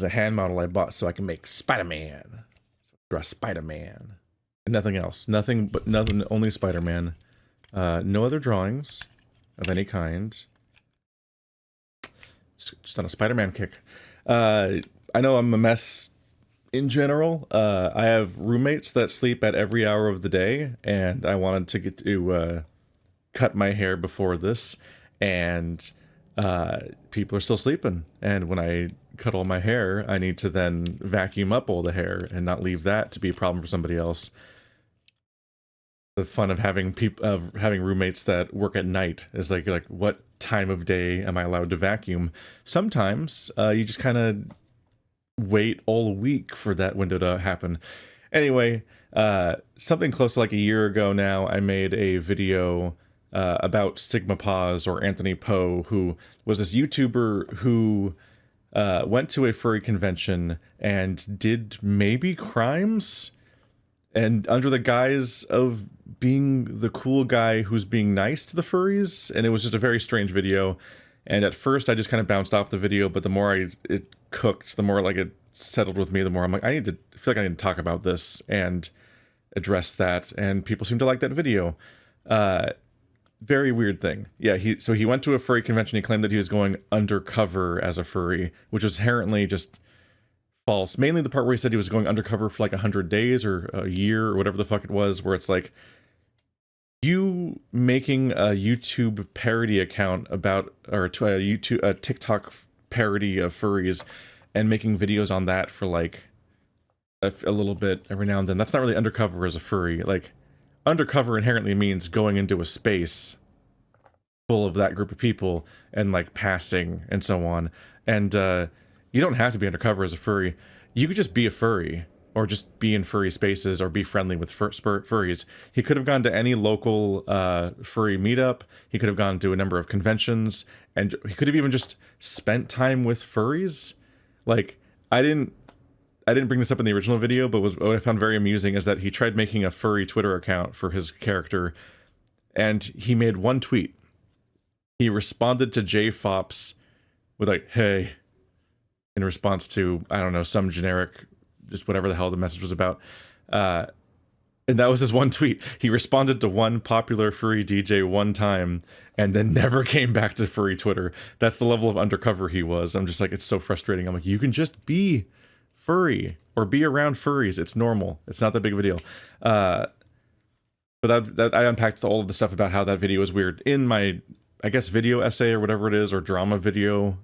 is a hand model I bought so I can make Spider-Man. Draw Spider-Man. And nothing else. Nothing, only Spider-Man. No other drawings of any kind. Just on a Spider-Man kick. I know I'm a mess in general. I have roommates that sleep at every hour of the day, and I wanted to get to cut my hair before this, and people are still sleeping. And when I cut all my hair, I need to then vacuum up all the hair and not leave that to be a problem for somebody else. The fun of having having roommates that work at night is like what time of day am I allowed to vacuum? Sometimes you just kind of wait all week for that window to happen. Anyway, something close to like a year ago now, I made a video about Sigma Paws, or Anthony Poe, who was this YouTuber who went to a furry convention and did maybe crimes, and under the guise of being the cool guy who's being nice to the furries. And it was just a very strange video. And at first I just kind of bounced off the video, but the more it cooked, the more like it settled with me, the more I'm like, I feel like I need to talk about this and address that. And people seem to like that video. Very weird thing. Yeah, so he went to a furry convention. He claimed that he was going undercover as a furry, which was inherently just false. Mainly the part where he said he was going undercover for like 100 days or a year or whatever the fuck it was, where it's like, you making a YouTube parody account about, or a TikTok parody of furries and making videos on that for like a little bit every now and then, that's not really undercover as a furry. Like, undercover inherently means going into a space full of that group of people and like passing and so on. And you don't have to be undercover as a furry. You could just be a furry, or just be in furry spaces, or be friendly with furries. He could have gone to any local furry meetup. He could have gone to a number of conventions, and he could have even just spent time with furries. Like, I didn't bring this up in the original video, but what I found very amusing is that he tried making a furry Twitter account for his character, and he made one tweet. He responded to JFops with like, "Hey," in response to, I don't know, some generic, just whatever the hell the message was about. And that was his one tweet. He responded to one popular furry DJ one time and then never came back to furry Twitter. That's the level of undercover he was. I'm just like, it's so frustrating. I'm like, you can just be furry or be around furries. It's normal. It's not that big of a deal. But that I unpacked all of the stuff about how that video is weird in my, I guess, video essay or whatever it is, or drama video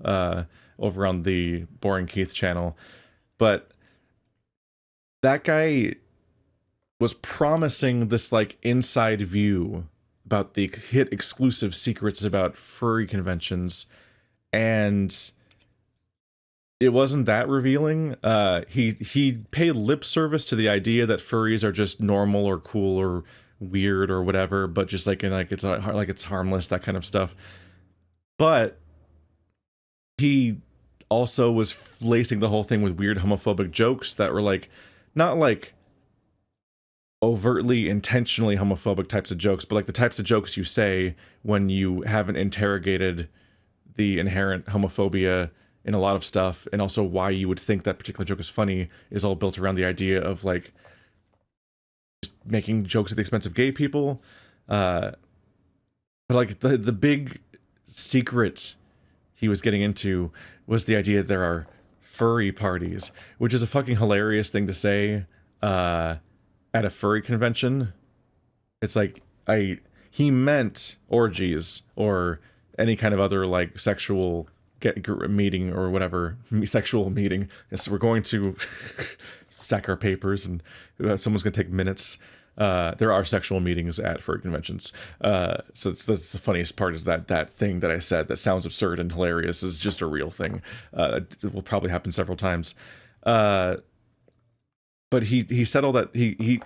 over on the Boring Keith channel. But that guy was promising this like inside view about the hit exclusive secrets about furry conventions, and it wasn't that revealing. He paid lip service to the idea that furries are just normal or cool or weird or whatever, but just like it's harmless, that kind of stuff. But he also was lacing the whole thing with weird homophobic jokes that were like, not like overtly intentionally homophobic types of jokes, but like the types of jokes you say when you haven't interrogated the inherent homophobia in a lot of stuff, and also why you would think that particular joke is funny, is all built around the idea of like just making jokes at the expense of gay people. But like the big secret he was getting into was the idea that there are furry parties, which is a fucking hilarious thing to say at a furry convention. It's like, he meant orgies or any kind of other like sexual meeting or whatever, sexual meeting. So we're going to stack our papers, and someone's gonna take minutes. There are sexual meetings at furry conventions. So that's the funniest part, is that thing that I said that sounds absurd and hilarious is just a real thing. It will probably happen several times. But he said all that, he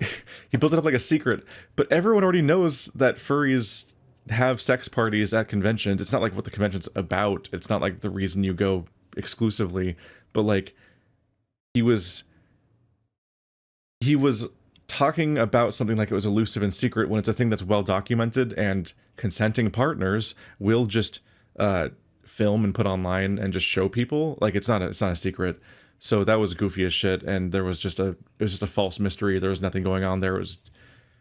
built it up like a secret, but everyone already knows that furries have sex parties at conventions. It's not like what the convention's about. It's not like the reason you go exclusively, but like he was talking about something like it was elusive and secret when it's a thing that's well documented, and consenting partners will just film and put online and just show people. Like it's not a secret. So that was goofy as shit, and it was just a false mystery. There was nothing going on there. It's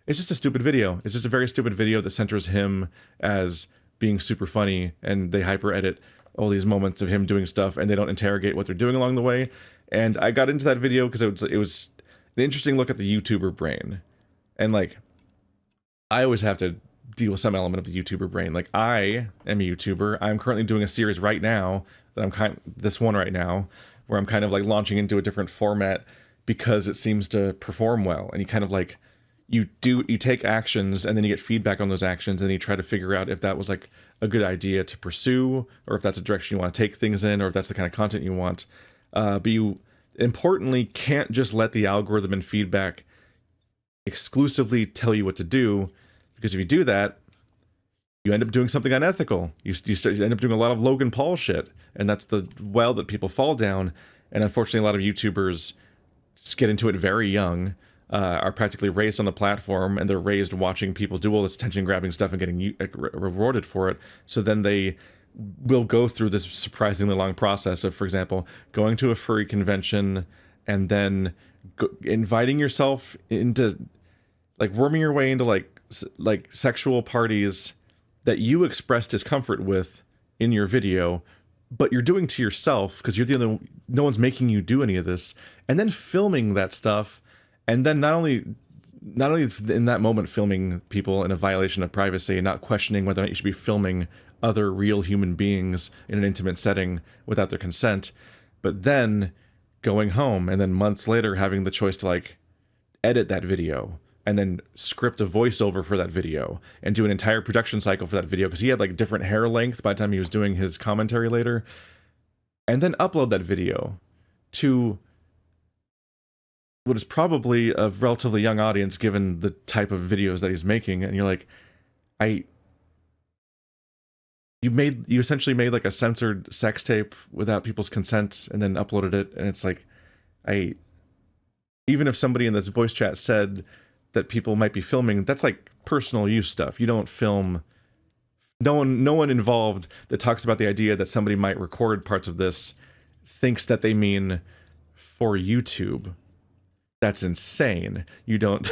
just a stupid video. It's just a very stupid video that centers him as being super funny, and they hyper edit all these moments of him doing stuff, and they don't interrogate what they're doing along the way. And I got into that video because it was an interesting look at the YouTuber brain. And like, I always have to deal with some element of the YouTuber brain. Like, I am a YouTuber. I'm currently doing a series right now that this one right now, where I'm kind of like launching into a different format because it seems to perform well. And you kind of like, you take actions and then you get feedback on those actions, and you try to figure out if that was like a good idea to pursue, or if that's a direction you want to take things in, or if that's the kind of content you want. But you importantly can't just let the algorithm and feedback exclusively tell you what to do, because if you do that, you end up doing something unethical. You end up doing a lot of Logan Paul shit, and that's the well that people fall down. And unfortunately, a lot of YouTubers just get into it very young, are practically raised on the platform, and they're raised watching people do all this attention-grabbing stuff and getting rewarded for it. So then they will go through this surprisingly long process of, for example, going to a furry convention and then inviting yourself into, like, worming your way into like sexual parties that you expressed discomfort with in your video, but you're doing to yourself because you're the only, no one's making you do any of this, and then filming that stuff. And then not only in that moment filming people in a violation of privacy and not questioning whether or not you should be filming other real human beings in an intimate setting without their consent, but then going home and then months later having the choice to like edit that video and then script a voiceover for that video and do an entire production cycle for that video, because he had like different hair length by the time he was doing his commentary later, and then upload that video to what is probably a relatively young audience given the type of videos that he's making. And you're like, you essentially made like a censored sex tape without people's consent and then uploaded it. And it's like, even if somebody in this voice chat said that people might be filming, that's like personal use stuff. You don't film. No one involved that talks about the idea that somebody might record parts of this thinks that they mean for YouTube. That's insane. You don't.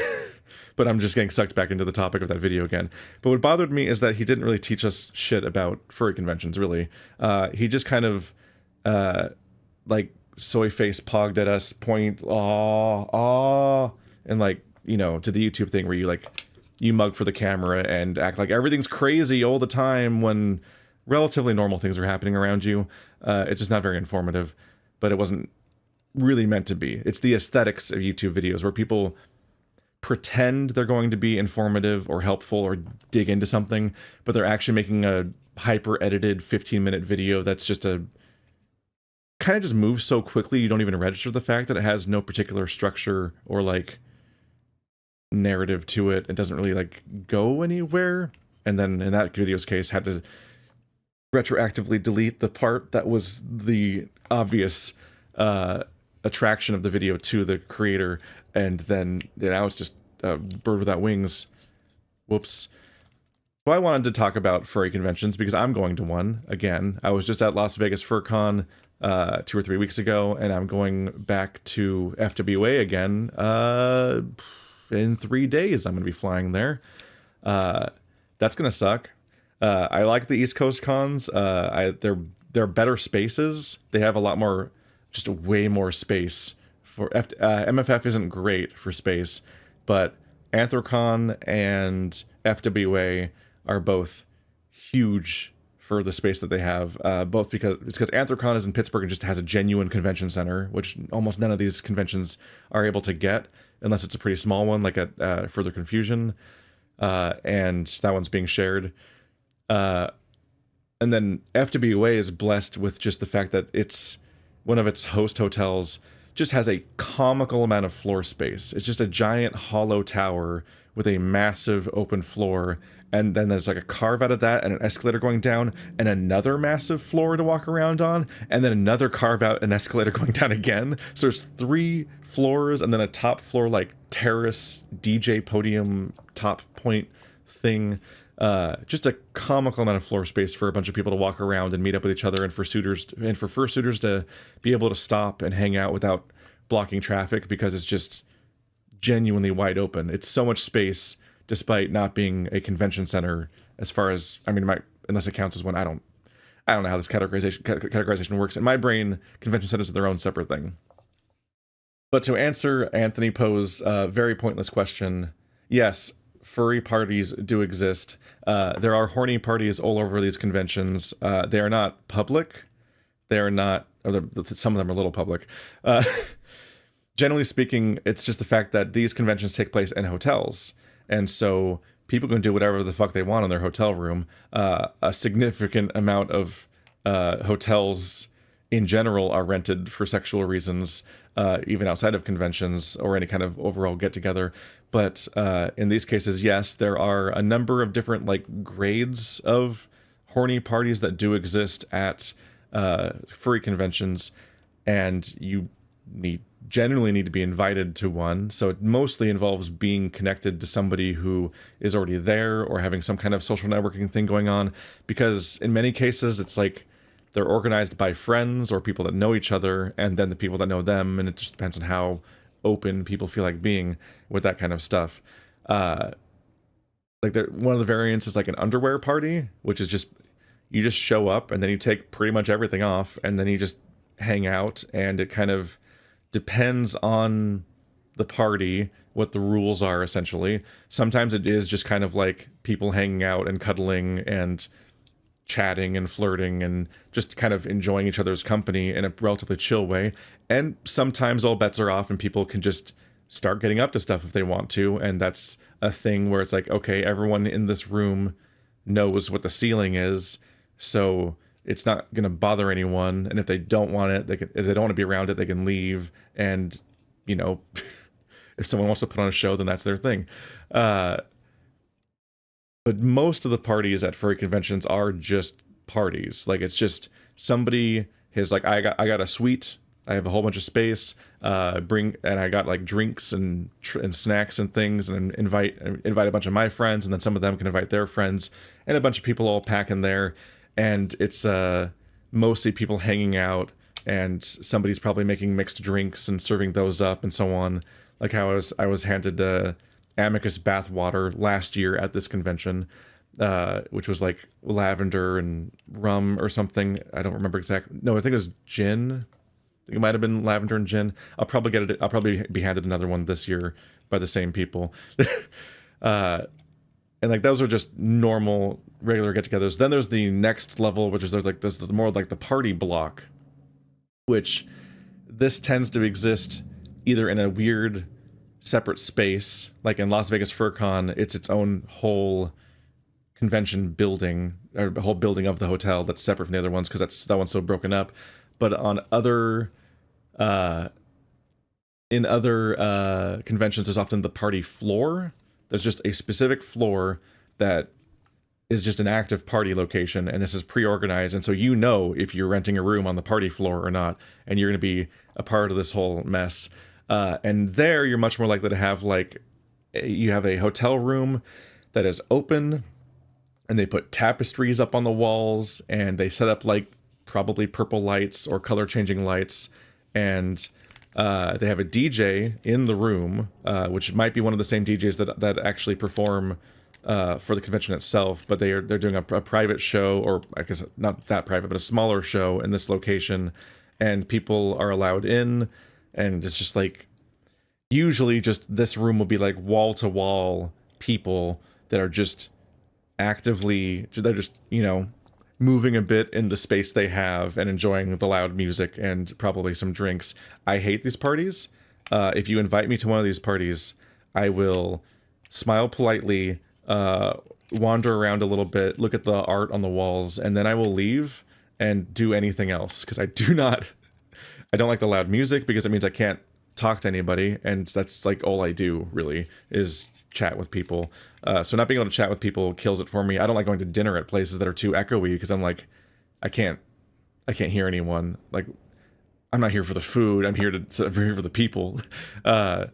But I'm just getting sucked back into the topic of that video again. But what bothered me is that he didn't really teach us shit about furry conventions, really. He just kind of like soy face pogged at us, point and like, you know, to the YouTube thing where you mug for the camera and act like everything's crazy all the time when relatively normal things are happening around you. It's just not very informative, but it wasn't really meant to be. It's the aesthetics of YouTube videos where people pretend they're going to be informative or helpful or dig into something, but they're actually making a hyper edited 15-minute video that's just a kind of just moves so quickly you don't even register the fact that it has no particular structure or like narrative to it. It doesn't really like go anywhere. And then in that video's case had to retroactively delete the part that was the obvious attraction of the video to the creator, and then now it's just a bird without wings. Whoops. So I wanted to talk about furry conventions because I'm going to one again. I was just at Las Vegas FurCon 2 or 3 weeks ago, and I'm going back to FWA again in 3 days. I'm going to be flying there. That's going to suck. I like the East Coast cons. They're better spaces. They have a lot more, just way more space for MFF isn't great for space, but Anthrocon and FWA are both huge for the space that they have, both because Anthrocon is in Pittsburgh and just has a genuine convention center, which almost none of these conventions are able to get unless it's a pretty small one, like at Further Confusion, and that one's being shared. And then FWA is blessed with just the fact that it's one of its host hotels just has a comical amount of floor space. It's just a giant hollow tower with a massive open floor, and then there's like a carve out of that and an escalator going down and another massive floor to walk around on, and then another carve out and escalator going down again. So there's 3 floors and then a top floor like terrace DJ podium top point thing. just a comical amount of floor space for a bunch of people to walk around and meet up with each other, and for fursuiters to be able to stop and hang out without blocking traffic, because it's just genuinely wide open. It's so much space despite not being a convention center, as far as, I mean, unless it counts as one. I don't know how this categorization works. In my brain, convention centers are their own separate thing. But to answer Anthony Poe's very pointless question, yes, furry parties do exist. There are horny parties all over these conventions. They are not public. They are not, some of them are a little public. Generally speaking, it's just the fact that these conventions take place in hotels. And so people can do whatever the fuck they want in their hotel room. A significant amount of hotels in general are rented for sexual reasons, even outside of conventions or any kind of overall get-together. But in these cases, yes, there are a number of different like grades of horny parties that do exist at furry conventions, and you generally need to be invited to one. So it mostly involves being connected to somebody who is already there or having some kind of social networking thing going on, because in many cases it's like they're organized by friends or people that know each other, and then the people that know them, and it just depends on how open people feel like being with that kind of stuff. Like one of the variants is like an underwear party, which is just, you just show up and then you take pretty much everything off and then you just hang out, and it kind of depends on the party what the rules are, essentially. Sometimes it is just kind of like people hanging out and cuddling and chatting and flirting and just kind of enjoying each other's company in a relatively chill way. And sometimes all bets are off and people can just start getting up to stuff if they want to, and that's a thing where it's like, okay, everyone in this room knows what the ceiling is, so it's not going to bother anyone, and if they don't want it, if they don't want to be around it, they can leave. And, you know, if someone wants to put on a show, then that's their thing. But most of the parties at furry conventions are just parties. Like, it's just somebody is like, I got a suite, I have a whole bunch of space, and I got like drinks and snacks and things, and invite a bunch of my friends, and then some of them can invite their friends, and a bunch of people all pack in there. And it's mostly people hanging out, and somebody's probably making mixed drinks and serving those up and so on. Like how I was handed Amicus bathwater last year at this convention, which was like lavender and rum or something. I don't remember exactly. No, I think it was gin. I think it might have been lavender and gin. I'll probably be handed another one this year by the same people. And like those are just normal, regular get-togethers. Then there's the next level, which is there's more like the party block, which this tends to exist either in a weird separate space, like in Las Vegas FurCon, it's its own whole convention building, or a whole building of the hotel that's separate from the other ones, because that one's so broken up. But on other conventions, there's often the party floor. There's just a specific floor that is just an active party location, and this is pre-organized, and so you know if you're renting a room on the party floor or not, and you're going to be a part of this whole mess. And there, you're much more likely to have, like, you have a hotel room that is open, and they put tapestries up on the walls, and they set up, like, probably purple lights or color-changing lights, and they have a DJ in the room, which might be one of the same DJs that actually perform for the convention itself, but they're doing a private show, or I guess not that private, but a smaller show in this location, and people are allowed in, and it's just like, usually just this room will be like wall-to-wall people that are just actively, they're just, you know, moving a bit in the space they have and enjoying the loud music and probably some drinks. I hate these parties. If you invite me to one of these parties, I will smile politely, wander around a little bit, look at the art on the walls, and then I will leave and do anything else, because I don't like the loud music, because it means I can't talk to anybody, and that's like all I do really is chat with people. So not being able to chat with people kills it for me. I don't like going to dinner at places that are too echoey, because I'm like, I can't hear anyone. Like, I'm not here for the food, I'm here for the people. So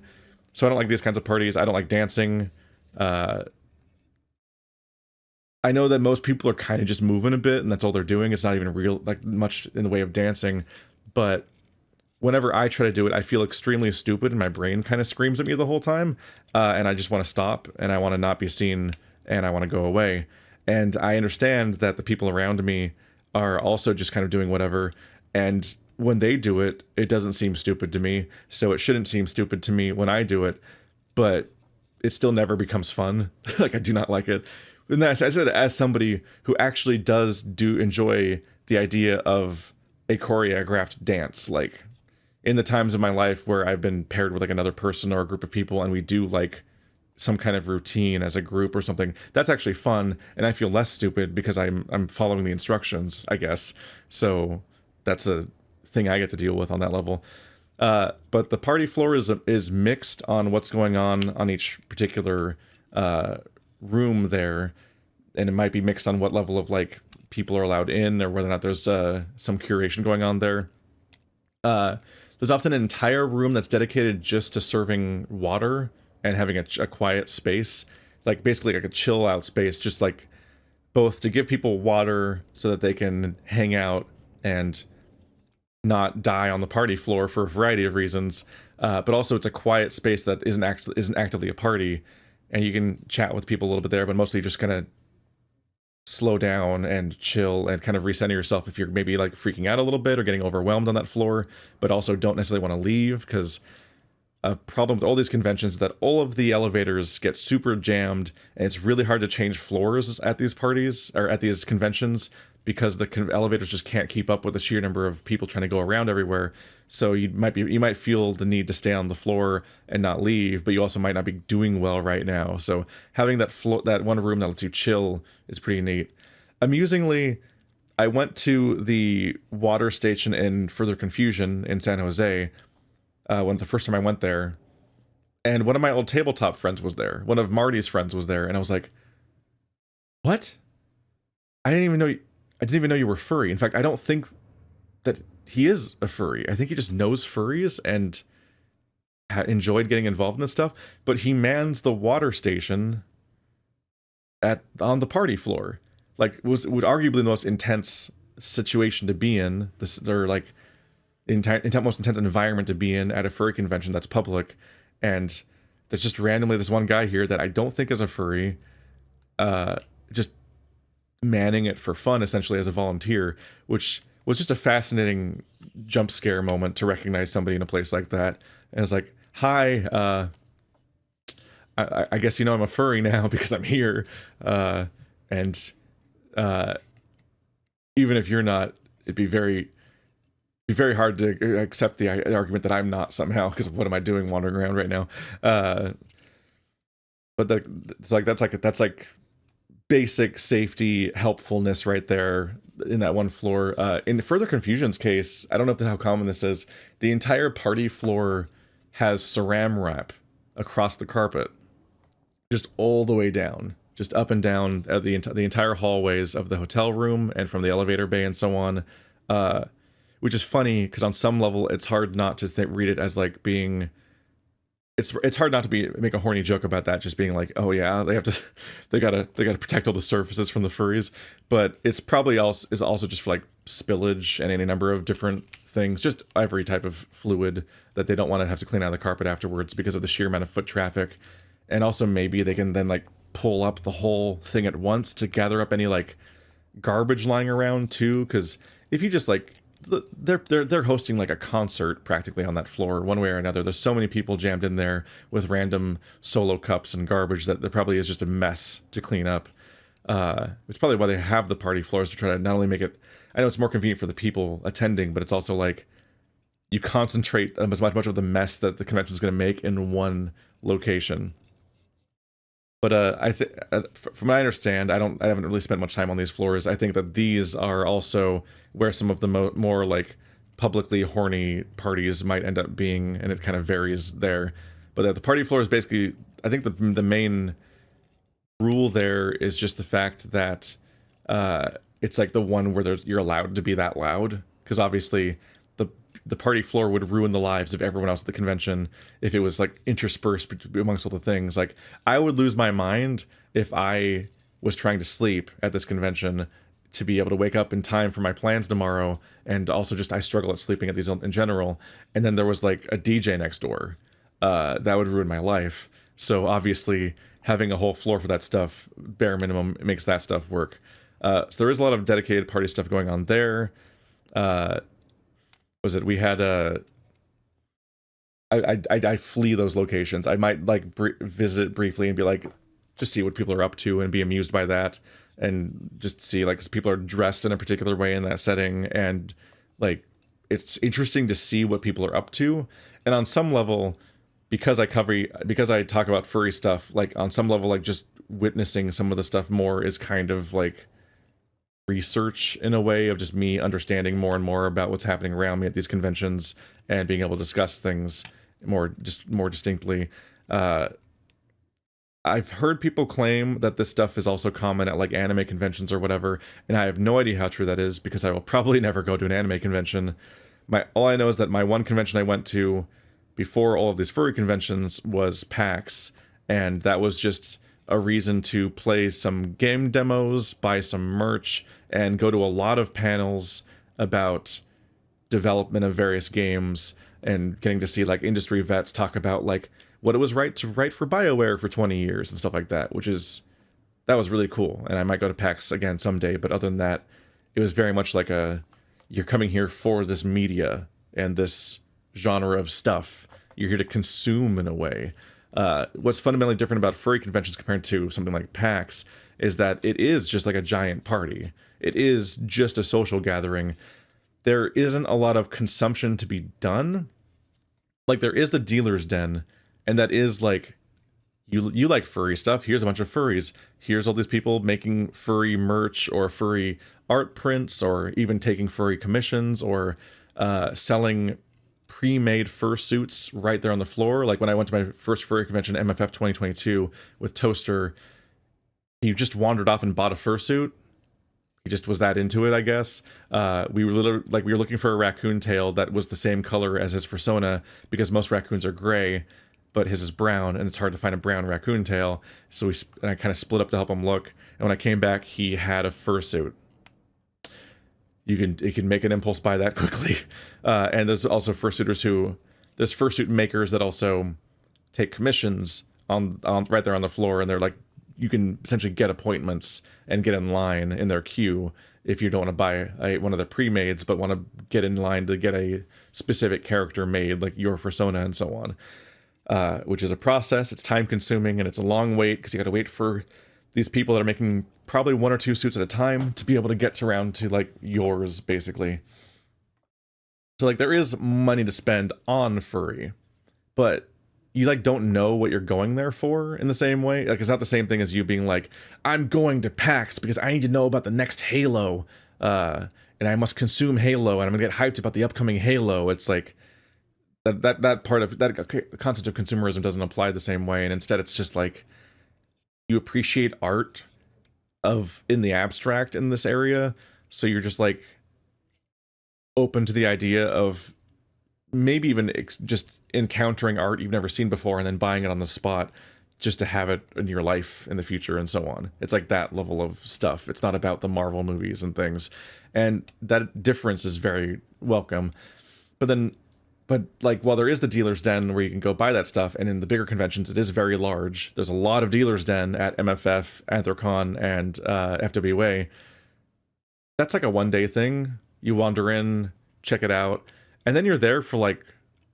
I don't like these kinds of parties. I don't like dancing. I know that most people are kind of just moving a bit and that's all they're doing. It's not even real, like much in the way of dancing. But whenever I try to do it, I feel extremely stupid and my brain kind of screams at me the whole time. And I just want to stop and I want to not be seen and I want to go away. And I understand that the people around me are also just kind of doing whatever. And when they do it, it doesn't seem stupid to me. So it shouldn't seem stupid to me when I do it. But it still never becomes fun. Like, I do not like it. And I said, as somebody who actually does enjoy the idea of a choreographed dance, like in the times of my life where I've been paired with like another person or a group of people and we do like some kind of routine as a group or something, that's actually fun. And I feel less stupid because I'm following the instructions, I guess. So that's a thing I get to deal with on that level. But the party floor is mixed on what's going on each particular room there, and it might be mixed on what level of like people are allowed in or whether or not there's some curation going on there. There's often an entire room that's dedicated just to serving water and having a quiet space, like basically like a chill out space, just like both to give people water so that they can hang out and not die on the party floor for a variety of reasons, but also it's a quiet space that isn't actively a party, and you can chat with people a little bit there, but mostly just kind of slow down and chill and kind of recenter yourself if you're maybe like freaking out a little bit or getting overwhelmed on that floor, but also don't necessarily want to leave, because a problem with all these conventions is that all of the elevators get super jammed and it's really hard to change floors at these parties or at these conventions because the elevators just can't keep up with the sheer number of people trying to go around everywhere. So you might feel the need to stay on the floor and not leave, but you also might not be doing well right now. So having that one room that lets you chill is pretty neat. Amusingly, I went to the water station in Further Confusion in San Jose when the first time I went there, and one of my old tabletop friends was there. One of Marty's friends was there, and I was like, "What? I didn't even know you were furry." In fact, I don't think that he is a furry. I think he just knows furries and enjoyed getting involved in this stuff. But he mans the water station on the party floor. Like, would arguably the most intense situation to be in. Or like most intense environment to be in at a furry convention that's public, and there's just randomly this one guy here that I don't think is a furry, just manning it for fun, essentially as a volunteer, which was just a fascinating jump scare moment to recognize somebody in a place like that. And it's like, hi, I guess you know I'm a furry now because I'm here, and even if you're not, it'd be very hard to accept the argument that I'm not somehow, because what am I doing wandering around right now? But it's like that's like basic safety helpfulness right there in that one floor. In Further Confusion's case, I don't know how common this is. The entire party floor has saran wrap across the carpet, just all the way down, just up and down the entire hallways of the hotel room and from the elevator bay and so on. Which is funny because on some level it's hard not to read it as like being. It's hard not to make a horny joke about that, just being like, oh yeah, they gotta protect all the surfaces from the furries, but it's probably also just for like spillage and any number of different things, just every type of fluid that they don't want to have to clean out of the carpet afterwards because of the sheer amount of foot traffic, and also maybe they can then like pull up the whole thing at once to gather up any like garbage lying around too, because if you just like. They're hosting like a concert practically on that floor one way or another. There's so many people jammed in there with random solo cups and garbage that there probably is just a mess to clean up. It's probably why they have the party floors, to try to not only make it, I know it's more convenient for the people attending, but it's also like you concentrate as much of the mess that the convention is going to make in one location. But I think, from what I understand, I haven't really spent much time on these floors. I think that these are also where some of the more like publicly horny parties might end up being, and it kind of varies there. But the party floor is basically, I think the main rule there is just the fact that it's like the one where you're allowed to be that loud, because obviously the party floor would ruin the lives of everyone else at the convention if it was like interspersed amongst all the things. Like, I would lose my mind if I was trying to sleep at this convention to be able to wake up in time for my plans tomorrow, and also just I struggle at sleeping at these in general. And then there was like a DJ next door that would ruin my life. So obviously having a whole floor for that stuff, bare minimum, makes that stuff work. So there is a lot of dedicated party stuff going on there. We had I flee those locations. I might like visit briefly and be like, just see what people are up to and be amused by that, and just see like, 'cause people are dressed in a particular way in that setting, and like it's interesting to see what people are up to. And on some level, because I talk about furry stuff, like on some level, like just witnessing some of the stuff more is kind of like research in a way of just me understanding more and more about what's happening around me at these conventions and being able to discuss things more distinctly. I've heard people claim that this stuff is also common at like anime conventions or whatever, and I have no idea how true that is because I will probably never go to an anime convention. All I know is that my one convention I went to before all of these furry conventions was PAX, and that was just a reason to play some game demos, buy some merch, and go to a lot of panels about development of various games, and getting to see like industry vets talk about like what it was to write for BioWare for 20 years and stuff like that, that was really cool. And I might go to PAX again someday, but other than that, it was very much like you're coming here for this media and this genre of stuff. You're here to consume in a way. What's fundamentally different about furry conventions compared to something like PAX is that it is just like a giant party. It is just a social gathering. There isn't a lot of consumption to be done. Like there is the dealer's den, and that is like, you like furry stuff, here's a bunch of furries. Here's all these people making furry merch or furry art prints, or even taking furry commissions, or selling pre-made fursuits right there on the floor. Like when I went to my first furry convention, MFF 2022, with Toaster, he just wandered off and bought a fursuit. He just was that into it, I guess. We were looking for a raccoon tail that was the same color as his fursona, because most raccoons are gray, but his is brown, and it's hard to find a brown raccoon tail. So I kind of split up to help him look. And when I came back, he had a fursuit. You can make an impulse buy that quickly. And there's also there's fursuit makers that also take commissions on right there on the floor, and they're like, you can essentially get appointments and get in line in their queue if you don't want to buy one of the pre-mades, but want to get in line to get a specific character made, like your fursona and so on. Which is a process. It's time consuming, and it's a long wait because you got to wait for these people that are making probably one or two suits at a time to be able to get around to like yours, basically. So like there is money to spend on furry, but you like don't know what you're going there for in the same way. Like it's not the same thing as you being like, I'm going to PAX because I need to know about the next Halo, and I must consume Halo, and I'm gonna get hyped about the upcoming Halo. It's like that part of that concept of consumerism doesn't apply the same way, and instead it's just like you appreciate art in the abstract in this area, so you're just like open to the idea of maybe even just encountering art you've never seen before and then buying it on the spot just to have it in your life in the future and so on. It's like that level of stuff. It's not about the Marvel movies and things, and that difference is very welcome. But like, while there is the dealer's den where you can go buy that stuff, and in the bigger conventions it is very large, there's a lot of dealer's den at MFF, Anthrocon, and FWA. That's like a one-day thing. You wander in, check it out, and then you're there for like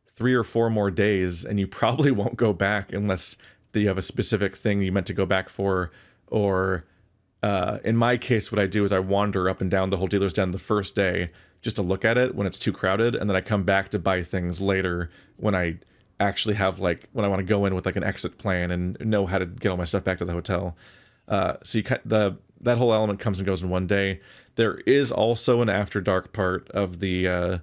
3 or 4 more days, and you probably won't go back unless you have a specific thing you meant to go back for. Or in my case, what I do is I wander up and down the whole dealer's den the first day just to look at it when it's too crowded, and then I come back to buy things later when I actually have when I want to go in with like an exit plan and know how to get all my stuff back to the hotel. So that whole element comes and goes in one day. There is also an after dark part of the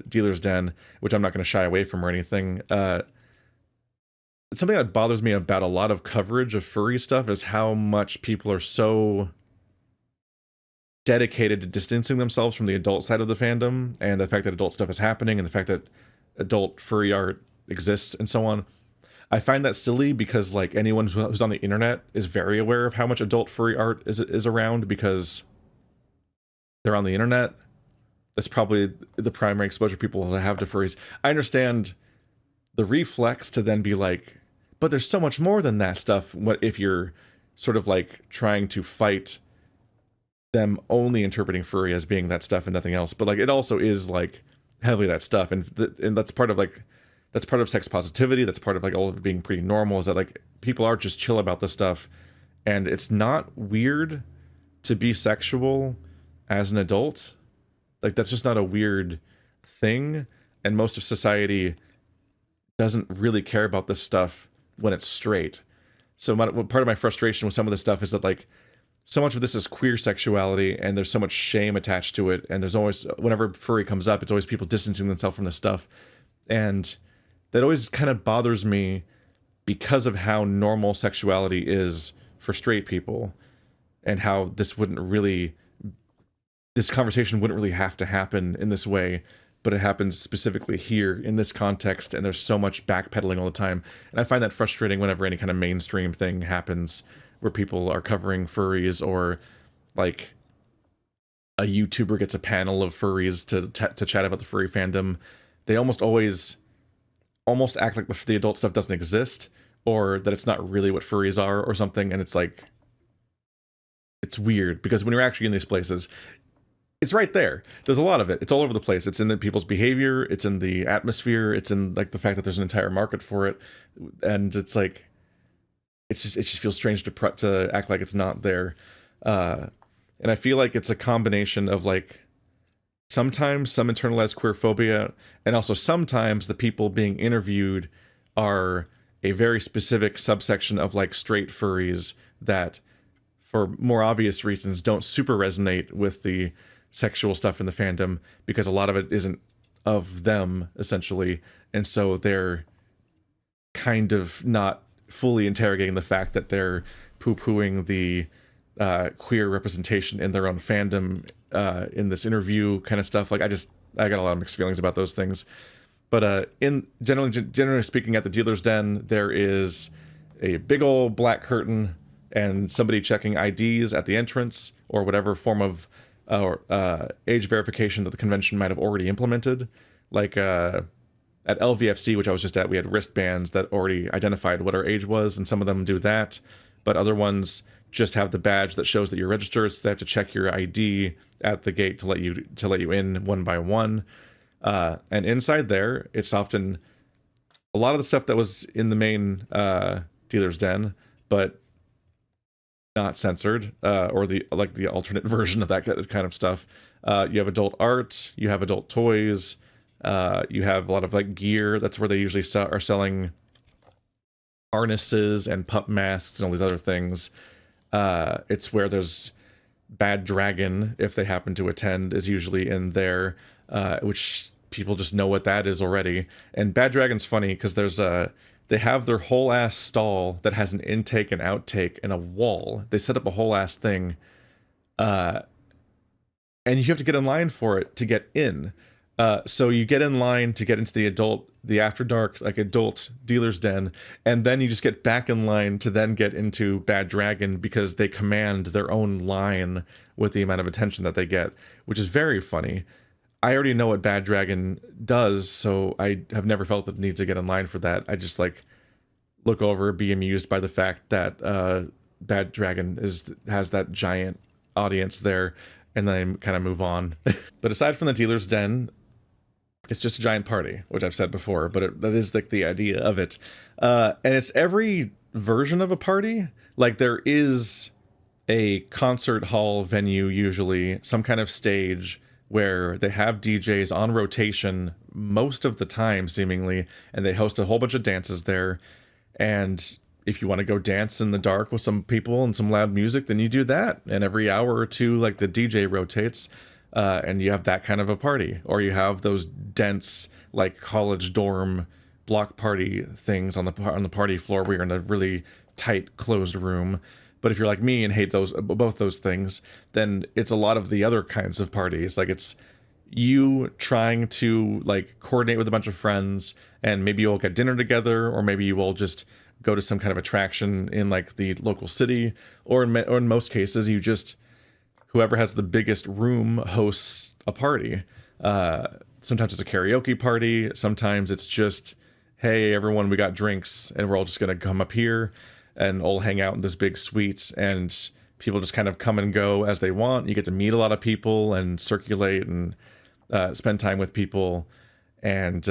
dealer's den, which I'm not going to shy away from or anything. Something that bothers me about a lot of coverage of furry stuff is how much people are so dedicated to distancing themselves from the adult side of the fandom, and the fact that adult stuff is happening, and the fact that adult furry art exists and so on. I find that silly because like anyone who's on the internet is very aware of how much adult furry art is around because they're on the internet. That's probably the primary exposure people will have to furries. I understand the reflex to then be like, but there's so much more than that stuff. What if you're sort of like trying to fight them only interpreting furry as being that stuff and nothing else? But like it also is like heavily that stuff, and that's part of like that's part of sex positivity. That's part of like all of it being pretty normal. Is that like people are just chill about this stuff, and it's not weird to be sexual as an adult. Like that's just not a weird thing, and most of society doesn't really care about this stuff when it's straight. So part of my frustration with some of this stuff is that like so much of this is queer sexuality and there's so much shame attached to it, and there's always, whenever furry comes up, it's always people distancing themselves from this stuff, and that always kind of bothers me because of how normal sexuality is for straight people, and how this conversation wouldn't really have to happen in this way, but it happens specifically here in this context, and there's so much backpedaling all the time. And I find that frustrating whenever any kind of mainstream thing happens where people are covering furries, or like a YouTuber gets a panel of furries to chat about the furry fandom. They almost act like the adult stuff doesn't exist, or that it's not really what furries are or something. And it's like, it's weird because when you're actually in these places, it's right there. There's a lot of it. It's all over the place. It's in the people's behavior. It's in the atmosphere. It's in like the fact that there's an entire market for it. And it's like, it just feels strange to act like it's not there. And I feel like it's a combination of like, sometimes some internalized queer phobia, and also sometimes the people being interviewed are a very specific subsection of like straight furries that, for more obvious reasons, don't super resonate with the sexual stuff in the fandom, because a lot of it isn't of them, essentially, and so they're kind of not fully interrogating the fact that they're poo-pooing the queer representation in their own fandom in this interview kind of stuff. Like I got a lot of mixed feelings about those things. But in generally speaking, at the dealer's den, there is a big old black curtain and somebody checking IDs at the entrance, or whatever form of age verification that the convention might have already implemented. Like at LVFC, which I was just at, we had wristbands that already identified what our age was, and some of them do that, but other ones just have the badge that shows that you're registered, so they have to check your ID at the gate to let you in one by one. And inside there, it's often a lot of the stuff that was in the main dealer's den, but not censored, or the alternate version of that kind of stuff. You have adult art, you have adult toys, you have a lot of like gear. That's where they usually are selling harnesses and pup masks and all these other things. It's where there's Bad Dragon, if they happen to attend, is usually in there, which people just know what that is already. And Bad Dragon's funny because they have their whole ass stall that has an intake and outtake and a wall. They set up a whole ass thing, and you have to get in line for it to get in. So you get in line to get into the After Dark, like adult dealer's den, and then you just get back in line to then get into Bad Dragon, because they command their own line with the amount of attention that they get, which is very funny. I already know what Bad Dragon does, so I have never felt the need to get in line for that. I just like look over, be amused by the fact that Bad Dragon has that giant audience there, and then I kind of move on. But aside from the dealer's den, it's just a giant party, which I've said before, but that is like the idea of it. And it's every version of a party. Like there is a concert hall venue, usually some kind of stage where they have DJs on rotation most of the time, seemingly, and they host a whole bunch of dances there. And if you want to go dance in the dark with some people and some loud music, then you do that. And every hour or two, like the DJ rotates, and you have that kind of a party. Or you have those dense, like college dorm block party things on the party floor where you're in a really tight, closed room. But if you're like me and hate both those things, then it's a lot of the other kinds of parties. Like it's you trying to like coordinate with a bunch of friends, and maybe you'll get dinner together, or maybe you will just go to some kind of attraction in like the local city, or in most cases you just, whoever has the biggest room hosts a party. Sometimes it's a karaoke party, sometimes it's just, hey everyone, we got drinks and we're all just gonna come up here and all hang out in this big suite, and people just kind of come and go as they want. You get to meet a lot of people and circulate and spend time with people, and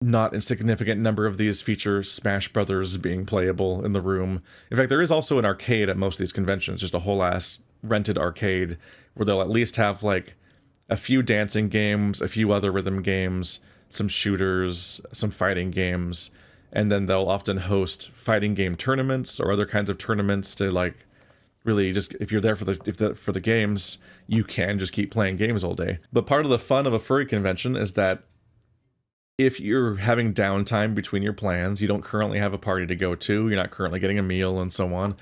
not insignificant number of these feature Smash Brothers being playable in the room. In fact, there is also an arcade at most of these conventions, just a whole ass rented arcade, where they'll at least have like a few dancing games, a few other rhythm games, some shooters, some fighting games, and then they'll often host fighting game tournaments or other kinds of tournaments to like really just, if you're there for the games, you can just keep playing games all day. But part of the fun of a furry convention is that if you're having downtime between your plans, you don't currently have a party to go to, you're not currently getting a meal and so on,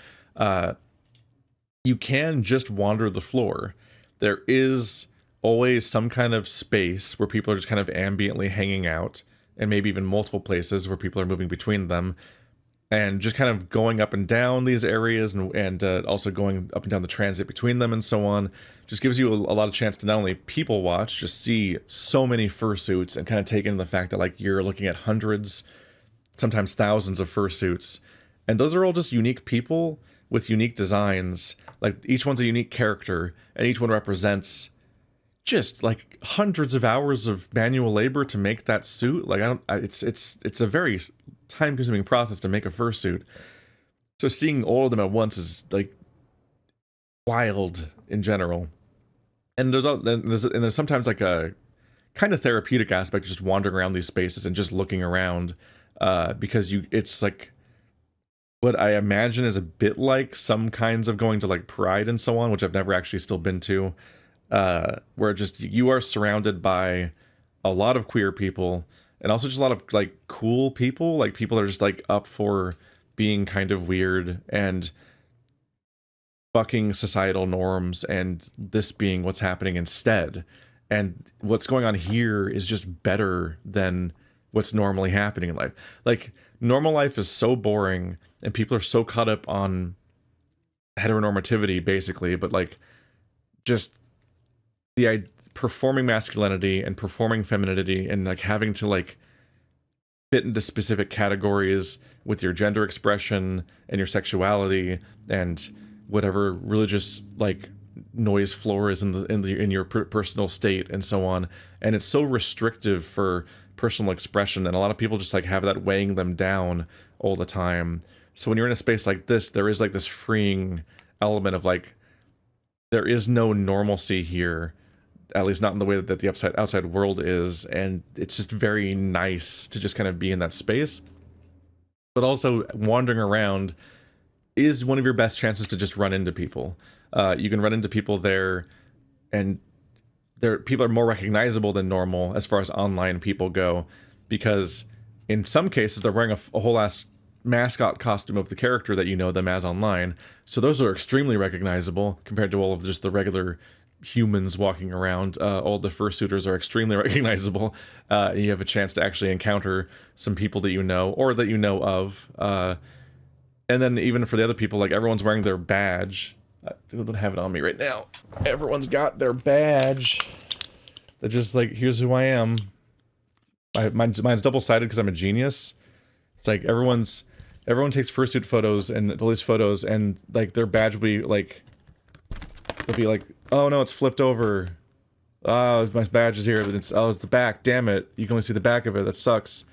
you can just wander the floor. There is always some kind of space where people are just kind of ambiently hanging out, and maybe even multiple places where people are moving between them, and just kind of going up and down these areas, and also going up and down the transit between them and so on, just gives you a lot of chance to not only people watch, just see so many fursuits and kind of take in the fact that like you're looking at hundreds, sometimes thousands of fursuits, and those are all just unique people with unique designs. Like each one's a unique character, and each one represents just like hundreds of hours of manual labor to make that suit. Like it's a very time-consuming process to make a fursuit. So seeing all of them at once is like wild in general. And there's sometimes like a kind of therapeutic aspect to just wandering around these spaces and just looking around, because it's like what I imagine is a bit like some kinds of going to like Pride and so on, which I've never actually still been to, where just you are surrounded by a lot of queer people, and also just a lot of like cool people, like people that are just like up for being kind of weird and bucking societal norms, and this being what's happening instead. And what's going on here is just better than what's normally happening in life. Like normal life is so boring, and people are so caught up on heteronormativity basically, but like just the performing masculinity and performing femininity, and like having to like fit into specific categories with your gender expression and your sexuality and whatever religious like noise floor is in your personal state and so on. And it's so restrictive for personal expression, and a lot of people just like have that weighing them down all the time. So when you're in a space like this, there is like this freeing element of like, there is no normalcy here, at least not in the way that the outside world is, and it's just very nice to just kind of be in that space. But also wandering around is one of your best chances to just run into people. You can run into people there, and people are more recognizable than normal as far as online people go, because in some cases they're wearing a whole ass mascot costume of the character that you know them as online. So those are extremely recognizable compared to all of just the regular humans walking around. All the fursuiters are extremely recognizable. You have a chance to actually encounter some people that you know or that you know of. And then even for the other people, like everyone's wearing their badge. I don't have it on me right now. Everyone's got their badge. They're just like, here's who I am. Mine's double-sided because I'm a genius. It's like everyone takes fursuit photos and all these photos, and like their badge will be like, it'll be like, oh no, it's flipped over. Oh, my badge is here, but it's the back. Damn it! You can only see the back of it. That sucks.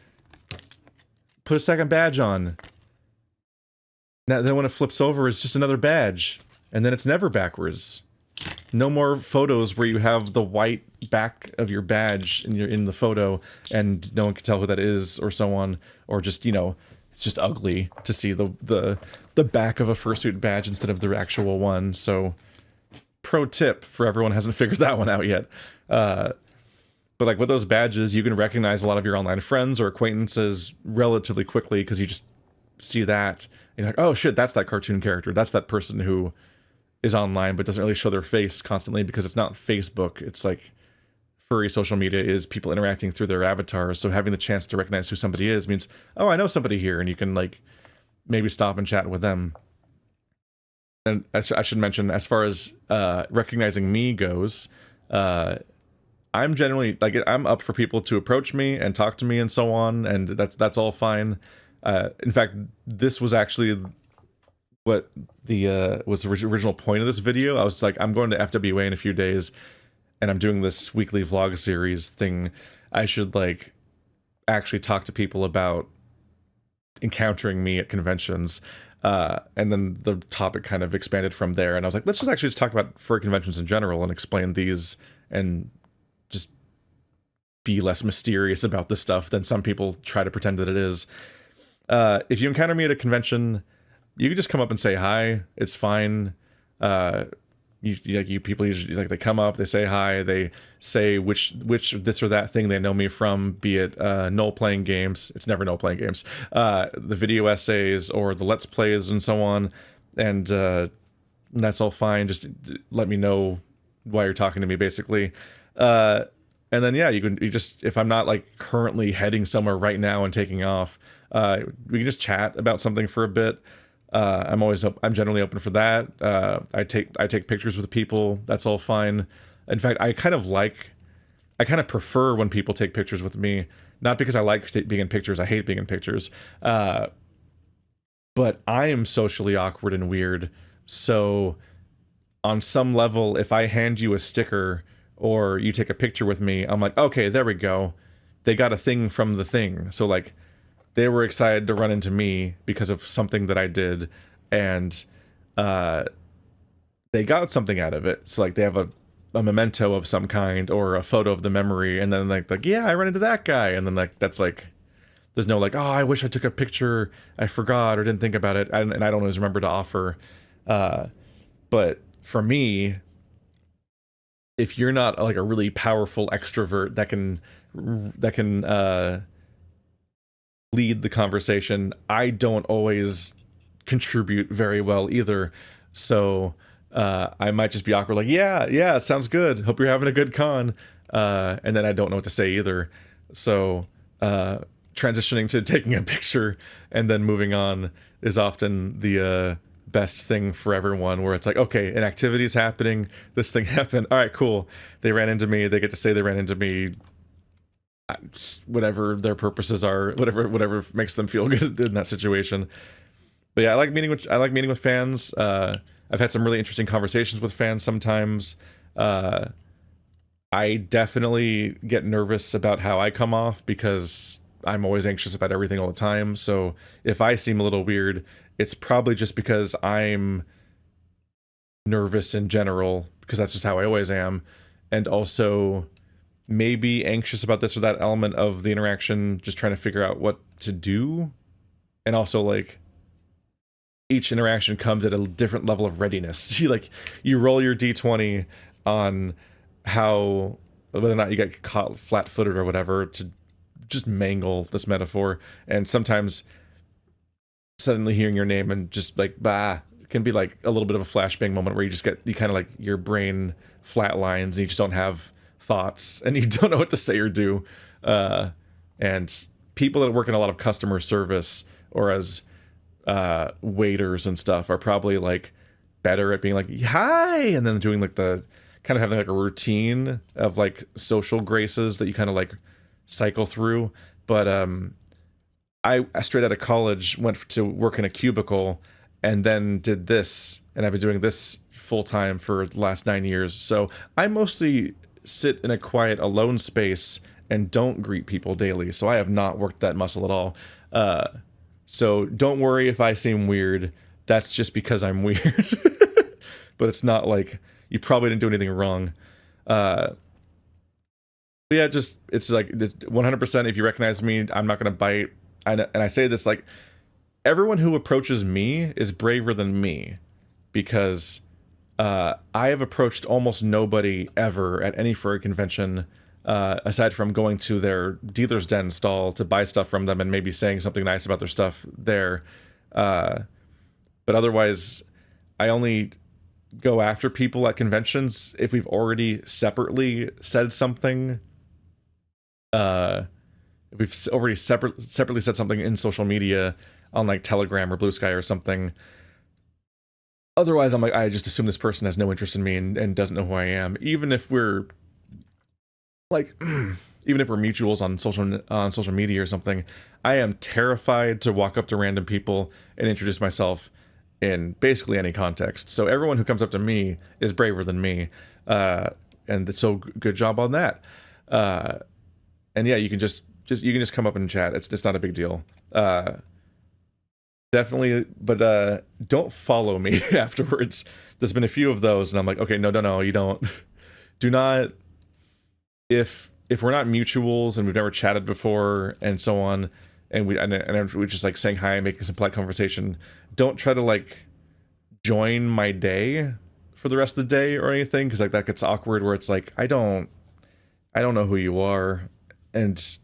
Put a second badge on. Now, then when it flips over, it's just another badge, and then it's never backwards. No more photos where you have the white back of your badge in the photo, and no one can tell who that is, or so on, or just, you know, it's just ugly to see the back of a fursuit badge instead of the actual one. So, pro tip for everyone who hasn't figured that one out yet. But like with those badges, you can recognize a lot of your online friends or acquaintances relatively quickly, because you just see that, and you're like, oh shit, that's that cartoon character. That's that person who is online but doesn't really show their face constantly because it's not Facebook. It's like furry social media is people interacting through their avatars. So having the chance to recognize who somebody is means, oh, I know somebody here, and you can like maybe stop and chat with them. And I should mention, as far as recognizing me goes, I'm generally like, I'm up for people to approach me and talk to me and so on, and that's all fine. In fact, this was actually what was the original point of this video. I was like, I'm going to FWA in a few days, and I'm doing this weekly vlog series thing. I should like actually talk to people about encountering me at conventions. And then the topic kind of expanded from there, and I was like, let's just actually talk about furry conventions in general and explain these and just be less mysterious about this stuff than some people try to pretend that it is. If you encounter me at a convention, you can just come up and say hi. It's fine. You people usually, like, they come up, they say hi, they say which this or that thing they know me from, be it Null playing games. It's never Null playing games. The video essays or the Let's Plays and so on, and that's all fine. Just let me know why you're talking to me, basically. And then, yeah, you just, if I'm not like currently heading somewhere right now and taking off, we can just chat about something for a bit. I'm generally open for that. I take pictures with people. That's all fine. In fact, I kind of prefer when people take pictures with me, not because I like being in pictures. I hate being in pictures. But I am socially awkward and weird. So on some level, if I hand you a sticker or you take a picture with me, I'm like, okay, there we go. They got a thing from the thing. So like, they were excited to run into me because of something that I did, and they got something out of it. So like, they have a memento of some kind or a photo of the memory, and then like yeah, I ran into that guy, and then like, that's like, there's no like, oh, I wish I took a picture, I forgot or didn't think about it, and I don't always remember to offer. But for me, if you're not like a really powerful extrovert that can lead the conversation, I don't always contribute very well either. So I might just be awkward, like, yeah, sounds good, hope you're having a good con, and then I don't know what to say either. So transitioning to taking a picture and then moving on is often the best thing for everyone, where it's like, okay, an activity is happening, this thing happened, all right, cool, they ran into me, they get to say they ran into me, whatever their purposes are, whatever makes them feel good in that situation. But yeah, I like meeting with fans. I've had some really interesting conversations with fans sometimes. I definitely get nervous about how I come off because I'm always anxious about everything all the time. So if I seem a little weird, it's probably just because I'm nervous in general, because that's just how I always am. And also maybe anxious about this or that element of the interaction, just trying to figure out what to do. And also, like, each interaction comes at a different level of readiness. You roll your d20 on how, whether or not you get caught flat-footed or whatever, to just mangle this metaphor. And sometimes suddenly hearing your name and just like, bah, can be like a little bit of a flashbang moment where you kind of like, your brain flatlines and you just don't have thoughts and you don't know what to say or do. And people that work in a lot of customer service or as waiters and stuff are probably like better at being like, hi, and then doing like the kind of having like a routine of like social graces that you kind of like cycle through. But I straight out of college went to work in a cubicle and then did this, and I've been doing this full time for the last 9 years. So I mostly sit in a quiet, alone space and don't greet people daily. So I have not worked that muscle at all. So don't worry if I seem weird. That's just because I'm weird. But it's not like you probably didn't do anything wrong. But yeah, just, it's like 100%. If you recognize me, I'm not going to bite. And I say this, like, everyone who approaches me is braver than me, because I have approached almost nobody ever at any furry convention, aside from going to their dealer's den stall to buy stuff from them and maybe saying something nice about their stuff there. But otherwise, I only go after people at conventions if we've already separately said something. If we've already separately said something in social media on like Telegram or Blue Sky or something. Otherwise, I'm like, I just assume this person has no interest in me and doesn't know who I am, even if we're like, even if we're mutuals on social media or something. I am terrified to walk up to random people and introduce myself in basically any context. So everyone who comes up to me is braver than me, and so good job on that. And yeah, you can just come up and chat. It's not a big deal. Definitely, but don't follow me afterwards. There's been a few of those, and I'm like, okay, no, you don't. Do not. If we're not mutuals and we've never chatted before and so on, and we're just like saying hi and making some polite conversation, don't try to like join my day for the rest of the day or anything, because like that gets awkward where it's like I don't know who you are, and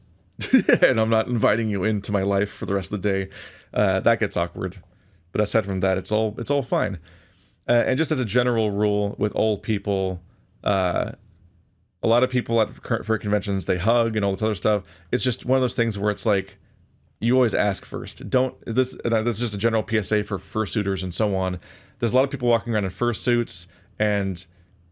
and I'm not inviting you into my life for the rest of the day. That gets awkward. But aside from that, it's all fine. And just as a general rule with old people, a lot of people at furry conventions, they hug and all this other stuff. It's just one of those things where it's like, you always ask first. This is just a general PSA for fursuiters and so on. There's a lot of people walking around in fursuits, and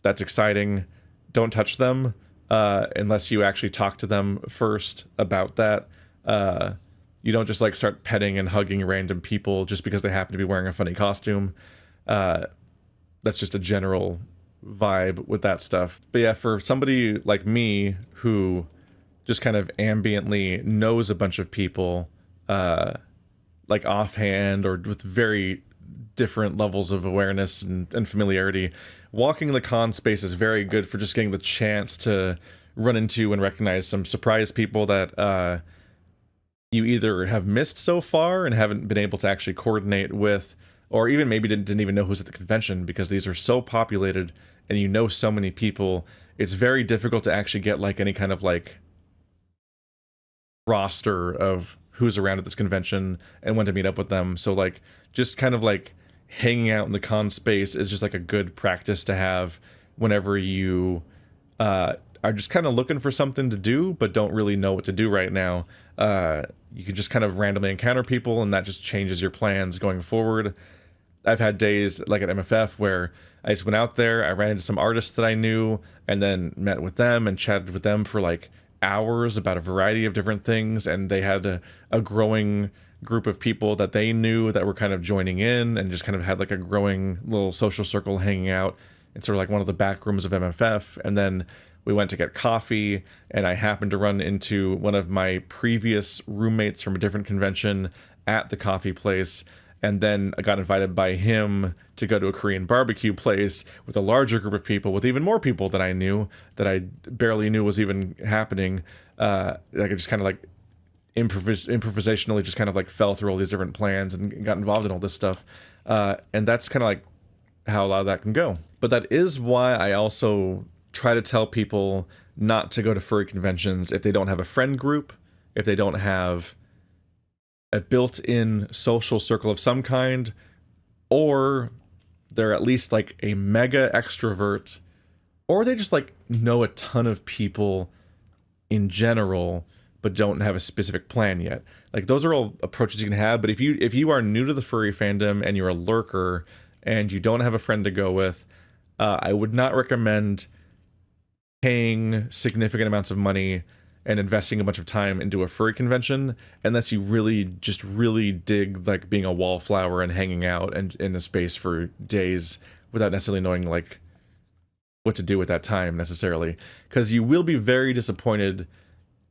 that's exciting. Don't touch them unless you actually talk to them first about that. You don't just like start petting and hugging random people just because they happen to be wearing a funny costume. That's just a general vibe with that stuff. But yeah, for somebody like me who just kind of ambiently knows a bunch of people, like offhand or with very different levels of awareness and familiarity, walking the con space is very good for just getting the chance to run into and recognize some surprise people that you either have missed so far and haven't been able to actually coordinate with, or even maybe didn't even know who's at the convention, because these are so populated and you know so many people. It's very difficult to actually get like any kind of like roster of who's around at this convention and when to meet up with them. So like just kind of like hanging out in the con space is just like a good practice to have whenever you are just kind of looking for something to do but don't really know what to do right now. You can just kind of randomly encounter people, and that just changes your plans going forward. I've had days like at MFF where I just went out there, I ran into some artists that I knew, and then met with them and chatted with them for like hours about a variety of different things, and they had a growing group of people that they knew that were kind of joining in, and just kind of had like a growing little social circle hanging out in sort of like one of the back rooms of MFF. And then we went to get coffee, and I happened to run into one of my previous roommates from a different convention at the coffee place. And then I got invited by him to go to a Korean barbecue place with a larger group of people, with even more people that I knew, that I barely knew was even happening. I could just kind of like improvisationally just kind of like fell through all these different plans and got involved in all this stuff. And that's kind of like how a lot of that can go. But that is why I also try to tell people not to go to furry conventions if they don't have a friend group, if they don't have a built-in social circle of some kind, or they're at least like a mega extrovert, or they just like know a ton of people in general but don't have a specific plan yet. Like those are all approaches you can have. But if you are new to the furry fandom and you're a lurker and you don't have a friend to go with, I would not recommend paying significant amounts of money and investing a bunch of time into a furry convention unless you really dig like being a wallflower and hanging out and in a space for days without necessarily knowing like what to do with that time necessarily. Because you will be very disappointed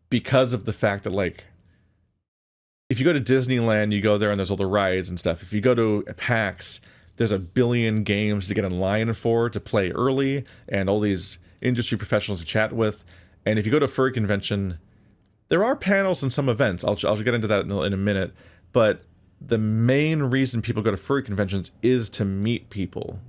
because of the fact that like if you go to Disneyland, you go there and there's all the rides and stuff. If you go to PAX, there's a billion games to get in line for, to play early, and all these industry professionals to chat with. And if you go to a furry convention, there are panels and some events. I'll get into that in a minute. But the main reason people go to furry conventions is to meet people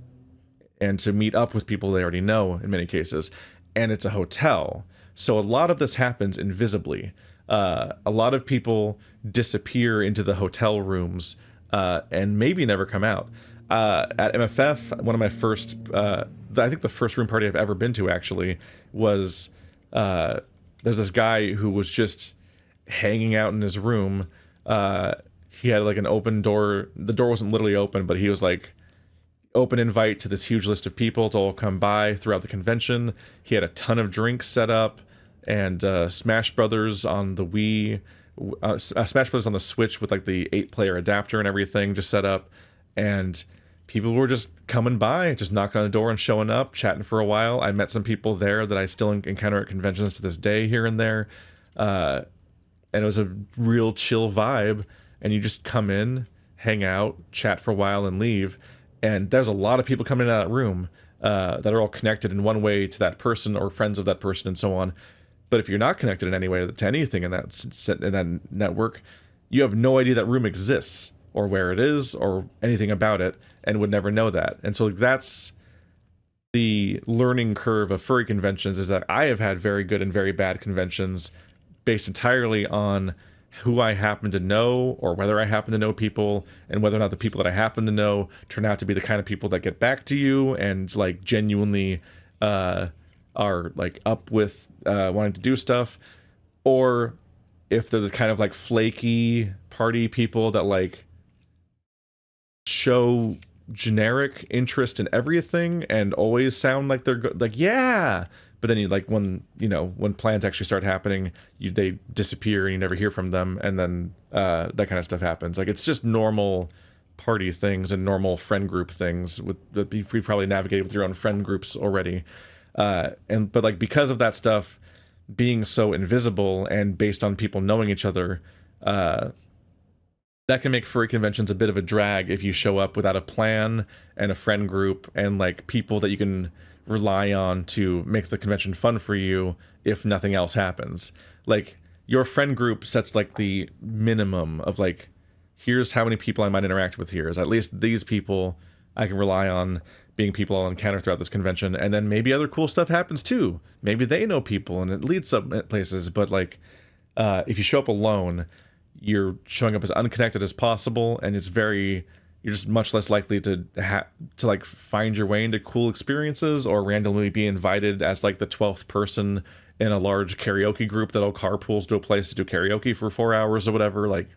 and to meet up with people they already know in many cases. And it's a hotel. So a lot of this happens invisibly. A lot of people disappear into the hotel rooms and maybe never come out. At MFF, one of my first, I think the first room party I've ever been to actually was, there's this guy who was just hanging out in his room. He had like an open door. The door wasn't literally open, but he was like open invite to this huge list of people to all come by throughout the convention. He had a ton of drinks set up, and Smash Brothers on the Wii, Smash Brothers on the Switch with like the 8-player adapter and everything just set up, and people were just coming by, just knocking on the door and showing up, chatting for a while. I met some people there that I still encounter at conventions to this day here and there, and it was a real chill vibe, and you just come in, hang out, chat for a while, and leave. And there's a lot of people coming into that room that are all connected in one way to that person or friends of that person and so on. But if you're not connected in any way to anything in that network, you have no idea that room exists or where it is or anything about it, and would never know that. And so that's the learning curve of furry conventions, is that I have had very good and very bad conventions based entirely on who I happen to know, or whether I happen to know people, and whether or not the people that I happen to know turn out to be the kind of people that get back to you and like genuinely are like up with wanting to do stuff, or if they're the kind of like flaky party people that like show generic interest in everything and always sound like they're like, yeah, but then you like when plans actually start happening, they disappear and you never hear from them, and then that kind of stuff happens. Like, it's just normal party things and normal friend group things that we probably navigated with your own friend groups already, but like because of that stuff being so invisible and based on people knowing each other, that can make furry conventions a bit of a drag if you show up without a plan and a friend group and like people that you can rely on to make the convention fun for you if nothing else happens. Like, your friend group sets like the minimum of like, here's how many people I might interact with here. Is at least these people I can rely on being people I'll encounter throughout this convention, and then maybe other cool stuff happens too. Maybe they know people and it leads some places, but like if you show up alone, you're showing up as unconnected as possible, and you're just much less likely to like find your way into cool experiences or randomly be invited as like the 12th person in a large karaoke group that'll carpools to a place to do karaoke for 4 hours or whatever. Like,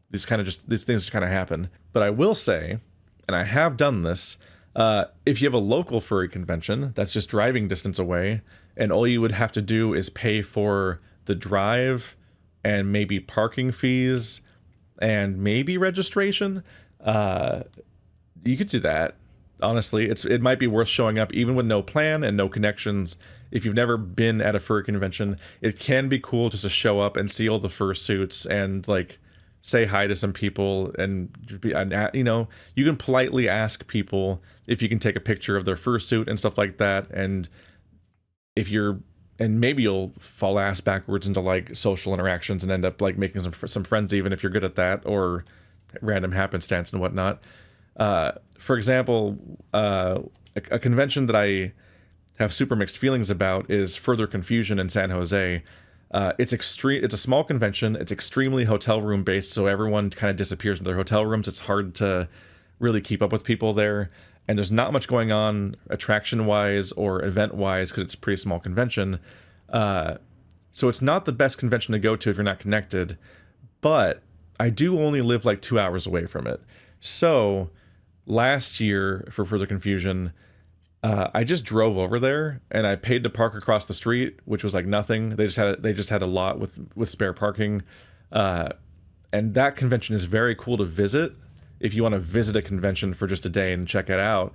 these things just kind of happen. But I will say, and I have done this, if you have a local furry convention that's just driving distance away, and all you would have to do is pay for the drive and maybe parking fees and maybe registration, you could do that. Honestly, it might be worth showing up even with no plan and no connections. If you've never been at a furry convention, it can be cool just to show up and see all the fursuits and like say hi to some people, and you can politely ask people if you can take a picture of their fursuit and stuff like that. And maybe you'll fall ass backwards into like social interactions and end up like making some friends, even if you're good at that, or random happenstance and whatnot. For example, a convention that I have super mixed feelings about is Further Confusion in San Jose. It's a small convention. It's extremely hotel room based, so everyone kind of disappears in their hotel rooms. It's hard to really keep up with people there, and there's not much going on attraction wise or event wise because it's a pretty small convention. So it's not the best convention to go to if you're not connected, but I do only live like 2 hours away from it. So last year for Further Confusion, I just drove over there and I paid to park across the street, which was like nothing. They just had a lot with spare parking. And that convention is very cool to visit if you want to visit a convention for just a day and check it out.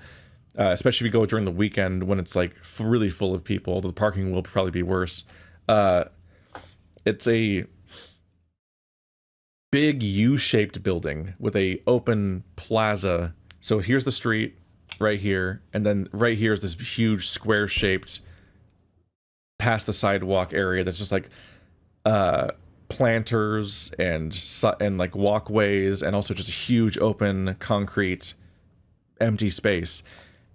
Especially if you go during the weekend when it's like really full of people, although the parking will probably be worse. It's a big U-shaped building with a open plaza. So here's the street right here, and then right here is this huge square-shaped past the sidewalk area that's just like planters and like walkways, and also just a huge open concrete empty space.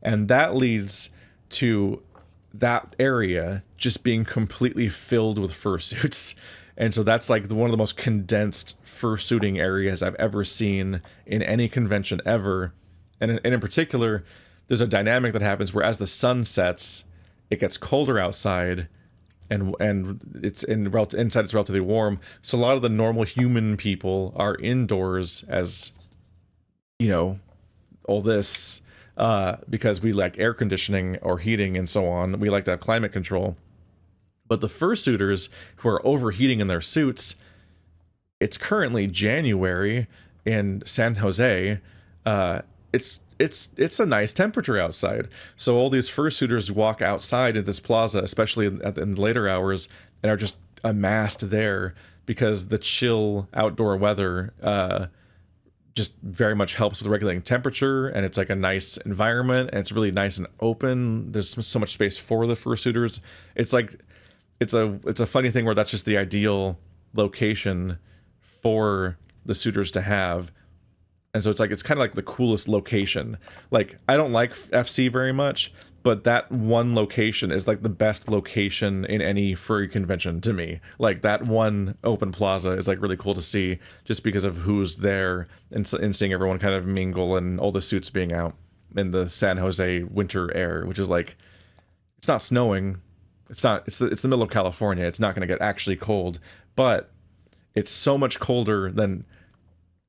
And that leads to that area just being completely filled with fursuits. And so that's like one of the most condensed fursuiting areas I've ever seen in any convention ever. And in particular, there's a dynamic that happens where as the sun sets, it gets colder outside, and inside it's relatively warm. So a lot of the normal human people are indoors as, you know, all this, because we like air conditioning or heating and so on. We like to have climate control. But the fursuiters who are overheating in their suits, it's currently January in San Jose. It's a nice temperature outside. So all these fursuiters walk outside in this plaza, especially in the later hours, and are just amassed there because the chill outdoor weather just very much helps with regulating temperature, and it's like a nice environment, and it's really nice and open. There's so much space for the fursuiters. It's like it's a funny thing where that's just the ideal location for the suitors to have. And so it's kind of like the coolest location. Like, I don't like FC very much, but that one location is like the best location in any furry convention to me. Like, that one open plaza is like really cool to see just because of who's there, and seeing everyone kind of mingle and all the suits being out in the San Jose winter air, which is like, it's not snowing. It's the middle of California. It's not going to get actually cold, but it's so much colder than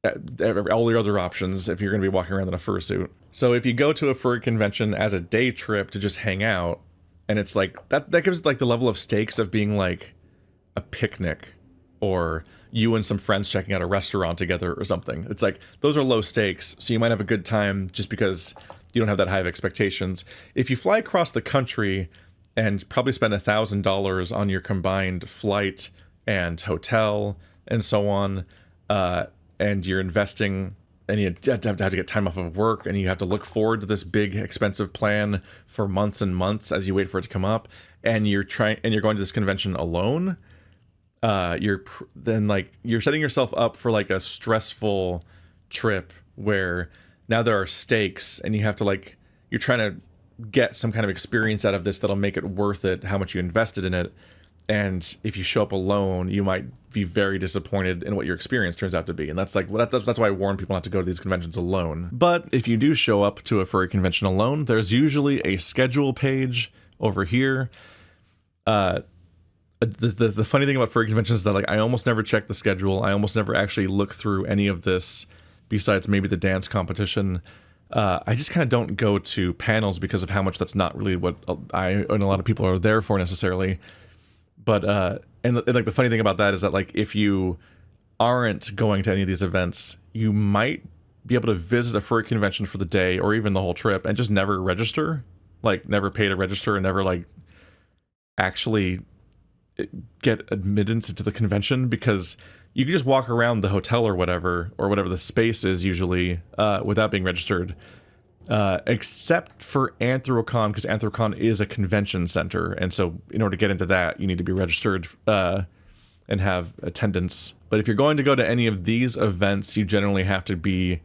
all the other options if you're going to be walking around in a fursuit. So if you go to a furry convention as a day trip to just hang out, and it's like that gives like the level of stakes of being like a picnic, or you and some friends checking out a restaurant together or something. It's like those are low stakes, so you might have a good time just because you don't have that high of expectations. If you fly across the country and probably spend $1,000 on your combined flight and hotel and so on, and you're investing, and you have to get time off of work, and you have to look forward to this big expensive plan for months and months as you wait for it to come up, and you're going to this convention alone, you're setting yourself up for like a stressful trip where now there are stakes, and you have to you're trying to get some kind of experience out of this that'll make it worth it, how much you invested in it. And if you show up alone, you might be very disappointed in what your experience turns out to be. And that's why I warn people not to go to these conventions alone. But if you do show up to a furry convention alone, there's usually a schedule page over here. The funny thing about furry conventions is that I almost never check the schedule. I almost never actually look through any of this besides maybe the dance competition. I just kind of don't go to panels because of how much that's not really what I and a lot of people are there for necessarily. But the funny thing about that is that if you aren't going to any of these events, you might be able to visit a furry convention for the day or even the whole trip and just never register, never pay to register, and never actually get admittance into the convention, because you can just walk around the hotel or whatever the space is usually without being registered. Except for Anthrocon, because Anthrocon is a convention center, and so in order to get into that, you need to be registered and have attendance. But if you're going to go to any of these events, you generally have to be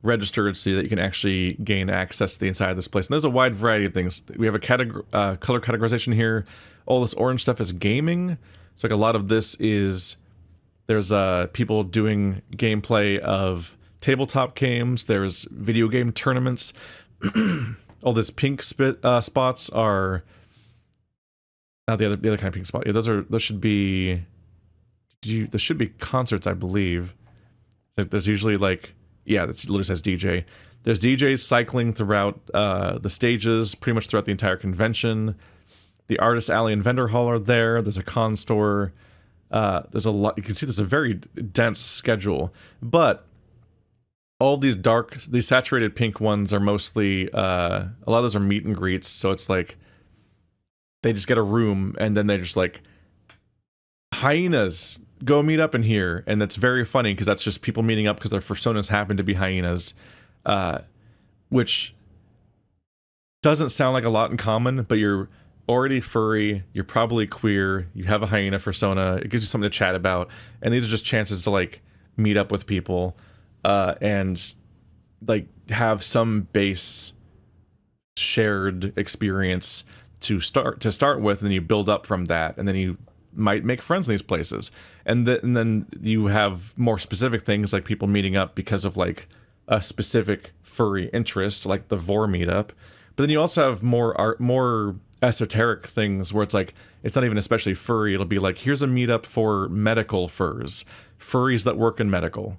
registered so that you can actually gain access to the inside of this place. And there's a wide variety of things. We have a color categorization here. All this orange stuff is gaming. So a lot of this is, there's people doing gameplay of tabletop games. There's video game tournaments. All this pink spots are the other kind of pink spot. Yeah, those should be concerts, I believe. There's usually yeah, that literally says DJ. There's DJs cycling throughout the stages, pretty much throughout the entire convention. The Artist Alley and Vendor Hall are there. There's a con store. There's a lot. You can see there's a very dense schedule, but all these these saturated pink ones are mostly, a lot of those are meet and greets, so it's they just get a room, and then they're just hyenas, go meet up in here, and that's very funny, because that's just people meeting up because their personas happen to be hyenas, which doesn't sound like a lot in common, but you're already furry, you're probably queer, you have a hyena persona, it gives you something to chat about, and these are just chances to meet up with people, and have some base shared experience to start with, and then you build up from that, and then you might make friends in these places, and then you have more specific things like people meeting up because of a specific furry interest, like the Vor meetup. But then you also have more esoteric things where it's like, it's not even especially furry. It'll be like, here's a meetup for medical furs, furries that work in medical.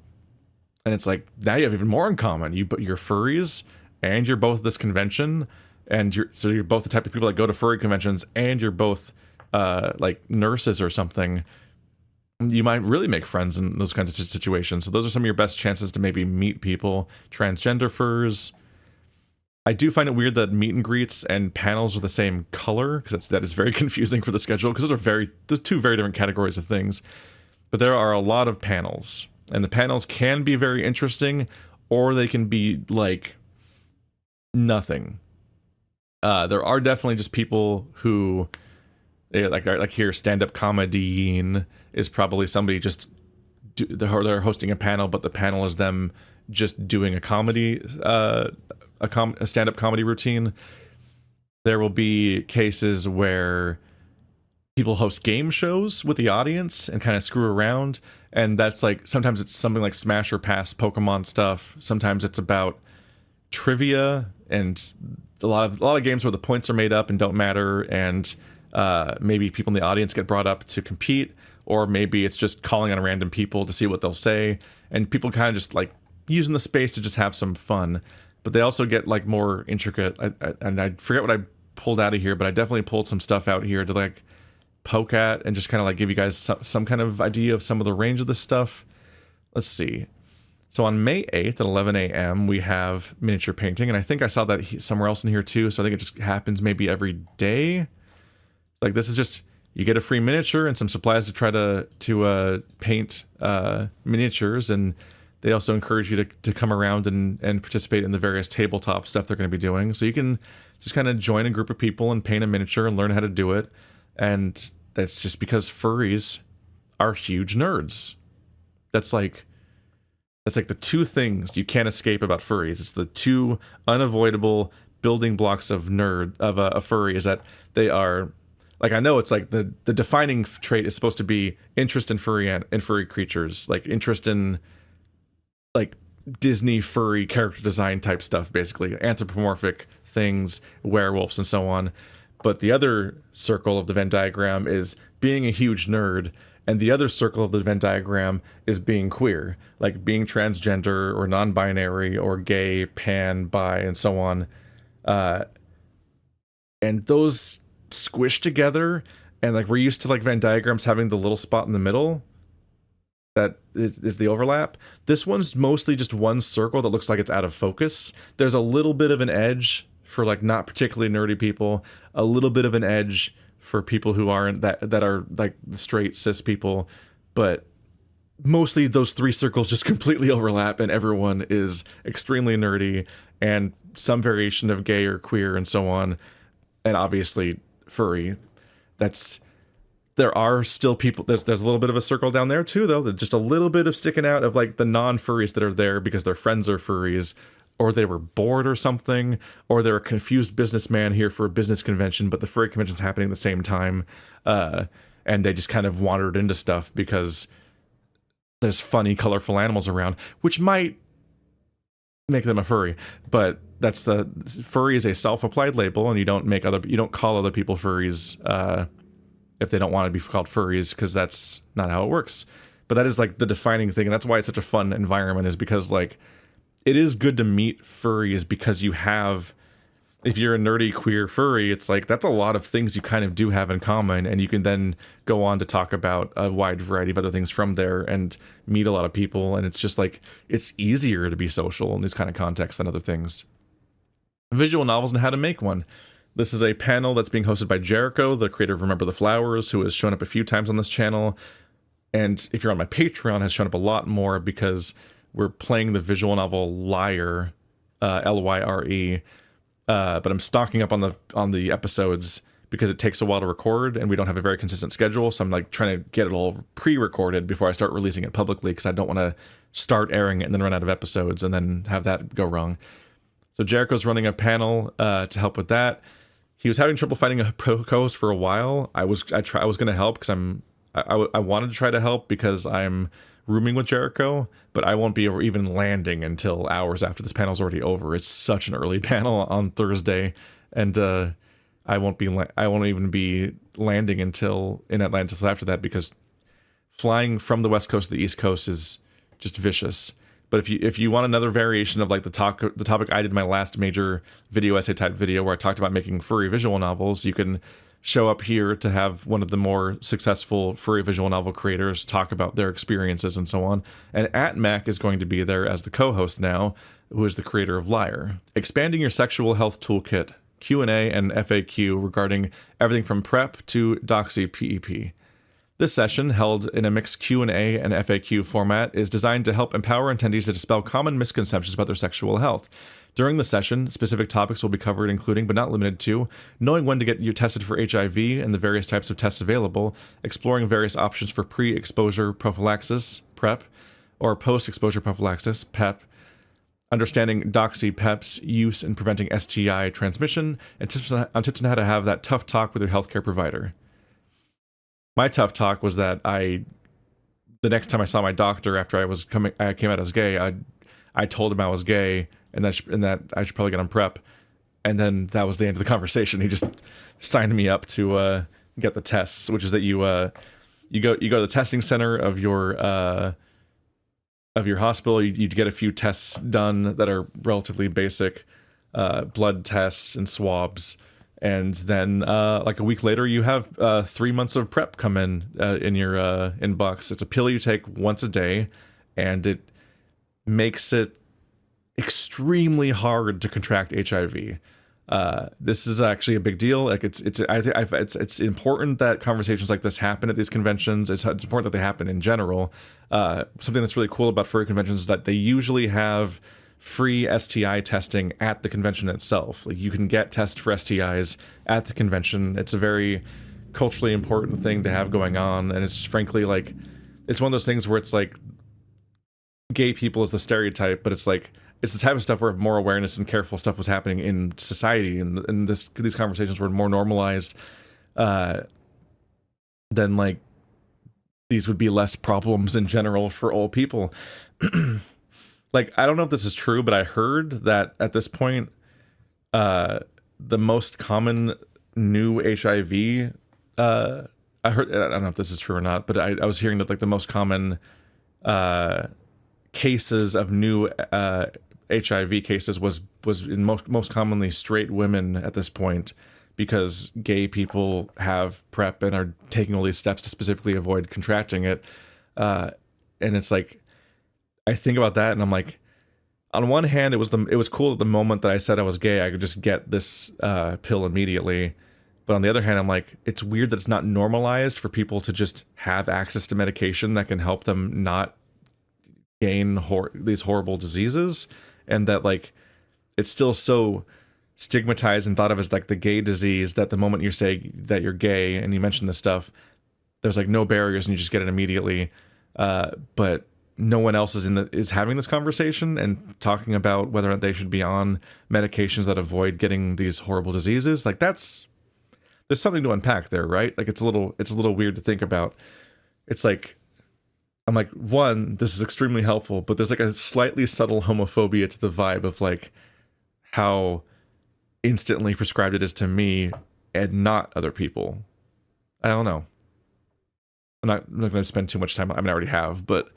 And it's like, now you have even more in common. You're furries, and you're both at this convention, and you're both the type of people that go to furry conventions, and you're both like nurses or something. You might really make friends in those kinds of situations. So those are some of your best chances to maybe meet people. Transgender furs. I do find it weird that meet and greets and panels are the same color, because that is very confusing for the schedule, because those are two very different categories of things. But there are a lot of panels, and the panels can be very interesting, or they can be like nothing. There are definitely just people who, like here, stand-up comedy is probably somebody just they're hosting a panel, but the panel is them just doing a comedy, a stand-up comedy routine. There will be cases where people host game shows with the audience and kind of screw around, and that's like, sometimes it's something like Smash or Pass Pokemon stuff. Sometimes it's about trivia and a lot of games where the points are made up and don't matter, and maybe people in the audience get brought up to compete, or maybe it's just calling on random people to see what they'll say, and people kind of just like using the space to just have some fun. But they also get like more intricate, and I forget what I pulled out of here, but I definitely pulled some stuff out here to like poke at and just kind of like give you guys some kind of idea of some of the range of this stuff. Let's see. So on May 8th at 11 a.m. we have miniature painting, and I think I saw that somewhere else in here too, so I think it just happens maybe every day. Like, this is just, you get a free miniature and some supplies to try to paint miniatures, and they also encourage you to come around and participate in the various tabletop stuff they're going to be doing. So you can just kind of join a group of people and paint a miniature and learn how to do it. And that's just because furries are huge nerds. That's like the two things you can't escape about furries. It's the two unavoidable building blocks of a furry, is that they are, like, I know it's like the defining trait is supposed to be interest in furry creatures, like interest in like Disney furry character design type stuff, basically anthropomorphic things, werewolves and so on. But the other circle of the Venn diagram is being a huge nerd, and the other circle of the Venn diagram is being queer, like being transgender or non-binary or gay, pan, bi, and so on. And those squish together, and like we're used to like Venn diagrams having the little spot in the middle that is the overlap. This one's mostly just one circle that looks like it's out of focus. There's a little bit of an edge for like not particularly nerdy people, a little bit of an edge for people who aren't that are like the straight cis people, but mostly those three circles just completely overlap, and everyone is extremely nerdy and some variation of gay or queer and so on, and obviously furry. There are still people, there's a little bit of a circle down there too, though, that just a little bit of sticking out of like the non-furries that are there because their friends are furries, or they were bored or something, or they're a confused businessman here for a business convention, but the furry convention's happening at the same time, and they just kind of wandered into stuff because there's funny, colorful animals around, which might make them a furry. But that's furry is a self-applied label, and you don't call other people furries if they don't want to be called furries, because that's not how it works. But that is like the defining thing, and that's why it's such a fun environment, is because like it is good to meet furries, because you have, if you're a nerdy queer furry, it's like that's a lot of things you kind of do have in common, and you can then go on to talk about a wide variety of other things from there and meet a lot of people, and it's just like it's easier to be social in these kind of contexts than other things. Visual novels and how to make one. This is a panel that's being hosted by Jericho, the creator of Remember the Flowers, who has shown up a few times on this channel, and if you're on my Patreon, has shown up a lot more, because we're playing the visual novel Lyre, Lyre, but I'm stocking up on the episodes because it takes a while to record, and we don't have a very consistent schedule, so I'm like trying to get it all pre-recorded before I start releasing it publicly, because I don't want to start airing it and then run out of episodes and then have that go wrong. So Jericho's running a panel to help with that. He was having trouble finding a co-host for a while. I was going to help because I'm I wanted to try to help because I'm rooming with Jericho, but I won't be even landing until hours after this panel's already over. It's such an early panel on Thursday, and I won't even be landing until in Atlanta until after that, because flying from the West Coast to the East Coast is just vicious. But if you want another variation of like the topic I did in my last major video essay type video where I talked about making furry visual novels, you can show up here to have one of the more successful furry visual novel creators talk about their experiences and so on. And AtMac is going to be there as the co-host now, who is the creator of Liar. Expanding your sexual health toolkit, Q&A and FAQ regarding everything from PrEP to Doxy PEP. This session, held in a mixed Q&A and FAQ format, is designed to help empower attendees to dispel common misconceptions about their sexual health. During the session, specific topics will be covered, including but not limited to knowing when to get you tested for HIV and the various types of tests available, exploring various options for pre-exposure prophylaxis, PrEP, or post-exposure prophylaxis, PEP, understanding Doxy PEP's use in preventing STI transmission, and tips on how to have that tough talk with your healthcare provider. My tough talk was that the next time I saw my doctor after I came out as gay, I told him I was gay and that I should probably get on PrEP, and then that was the end of the conversation. He just signed me up to get the tests, which is that you go to the testing center of your hospital. You get a few tests done that are relatively basic, blood tests and swabs. And then, like a week later, you have 3 months of PrEP come in your inbox. It's a pill you take once a day, and it makes it extremely hard to contract HIV. This is actually a big deal. Like it's important that conversations like this happen at these conventions. It's important that they happen in general. Something that's really cool about furry conventions is that they usually have free STI testing at the convention itself. Like, you can get tested for STIs at the convention. It's a very culturally important thing to have going on, and it's frankly like it's one of those things where it's like gay people is the stereotype, but it's like it's the type of stuff where more awareness and careful stuff was happening in society, and these conversations were more normalized, then like these would be less problems in general for all people. Like, I don't know if this is true, but I heard that at this point, the most common new HIV, I don't know if this is true or not, but I was hearing that like the most common cases of new HIV cases was in most commonly straight women at this point, because gay people have PrEP and are taking all these steps to specifically avoid contracting it. And it's like, I think about that and I'm like, on one hand, it was cool at the moment that I said I was gay, I could just get this pill immediately. But on the other hand, I'm like, it's weird that it's not normalized for people to just have access to medication that can help them not gain these horrible diseases. And that like, it's still so stigmatized and thought of as like the gay disease that the moment you say that you're gay and you mention this stuff, there's like no barriers and you just get it immediately. But no one else is having this conversation and talking about whether or not they should be on medications that avoid getting these horrible diseases. Like there's something to unpack there, right? Like it's a little weird to think about. It's like, I'm like, one, this is extremely helpful, but there's like a slightly subtle homophobia to the vibe of like how instantly prescribed it is to me and not other people. I don't know. I'm not going to spend too much time. I mean, I already have, but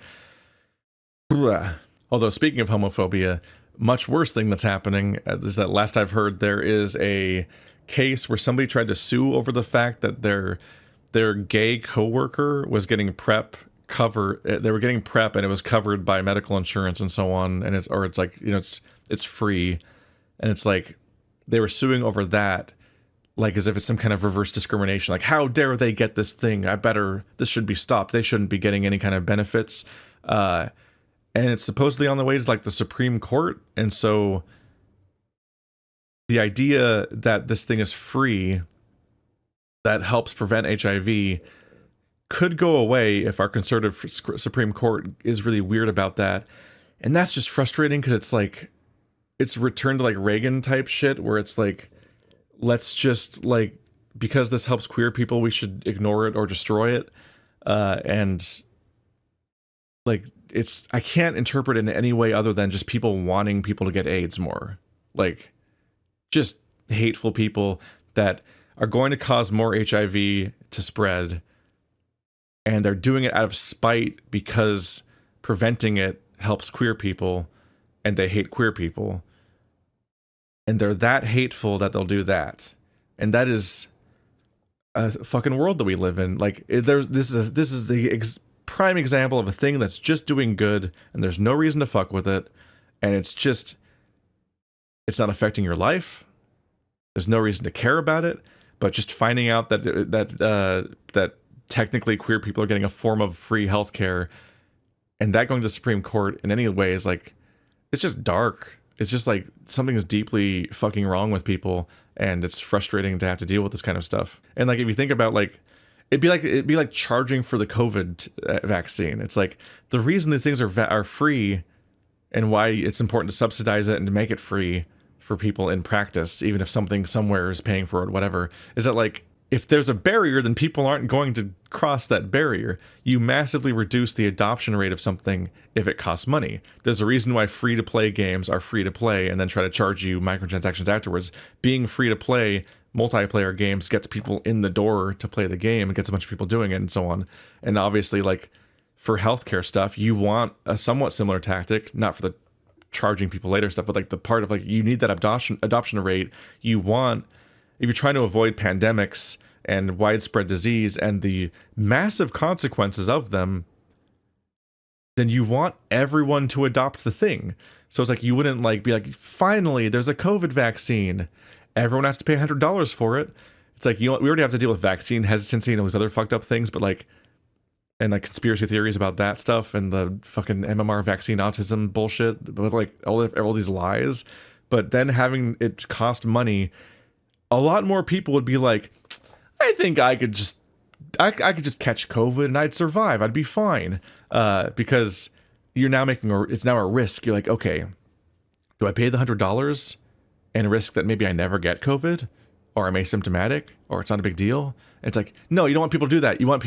although speaking of homophobia, much worse thing that's happening is that last I've heard, there is a case where somebody tried to sue over the fact that their gay coworker was getting PrEP cover. They were getting PrEP and it was covered by medical insurance and so on, and it's like, you know, it's free, and it's like they were suing over that, like as if it's some kind of reverse discrimination. Like, how dare they get this thing? This should be stopped. They shouldn't be getting any kind of benefits. And it's supposedly on the way to like the Supreme Court. And so the idea that this thing is free, that helps prevent HIV, could go away if our conservative Supreme Court is really weird about that. And that's just frustrating because it's like, it's returned to like Reagan type shit where it's like, let's just like, because this helps queer people, we should ignore it or destroy it. And like, I can't interpret it in any way other than just people wanting people to get AIDS more. Like, just hateful people that are going to cause more HIV to spread, and they're doing it out of spite because preventing it helps queer people, and they hate queer people, and they're that hateful that they'll do that. And that is a fucking world that we live in. Like, this is the prime example of a thing that's just doing good, and there's no reason to fuck with it, and it's not affecting your life. There's no reason to care about it, but just finding out that technically queer people are getting a form of free healthcare, and that going to the Supreme Court in any way is like, it's just dark. It's just like something is deeply fucking wrong with people, and it's frustrating to have to deal with this kind of stuff. And like, if you think about like, it'd be like charging for the COVID vaccine. It's like, the reason these things are free, and why it's important to subsidize it and to make it free for people in practice, even if something somewhere is paying for it, whatever, is that like, if there's a barrier, then people aren't going to cross that barrier. You massively reduce the adoption rate of something if it costs money. There's a reason why free-to-play games are free to play and then try to charge you microtransactions afterwards. Being free to play multiplayer games gets people in the door to play the game and gets a bunch of people doing it and so on. And obviously, like, for healthcare stuff, you want a somewhat similar tactic, not for the charging people later stuff, but like the part of like, you need that adoption rate. You want, if you're trying to avoid pandemics and widespread disease and the massive consequences of them, then you want everyone to adopt the thing. So it's like, you wouldn't like be like, finally, there's a COVID vaccine. Everyone has to pay $100 for it. It's like, you know, we already have to deal with vaccine hesitancy and all these other fucked up things, but like, and like conspiracy theories about that stuff and the fucking MMR vaccine autism bullshit with like all these lies. But then having it cost money, a lot more people would be like, I think I could just catch COVID and I'd survive. I'd be fine. Because you're now it's now a risk. You're like, okay, do I pay the $100 and risk that maybe I never get COVID, or I'm asymptomatic, or it's not a big deal? It's like, no, you don't want people to do that. You want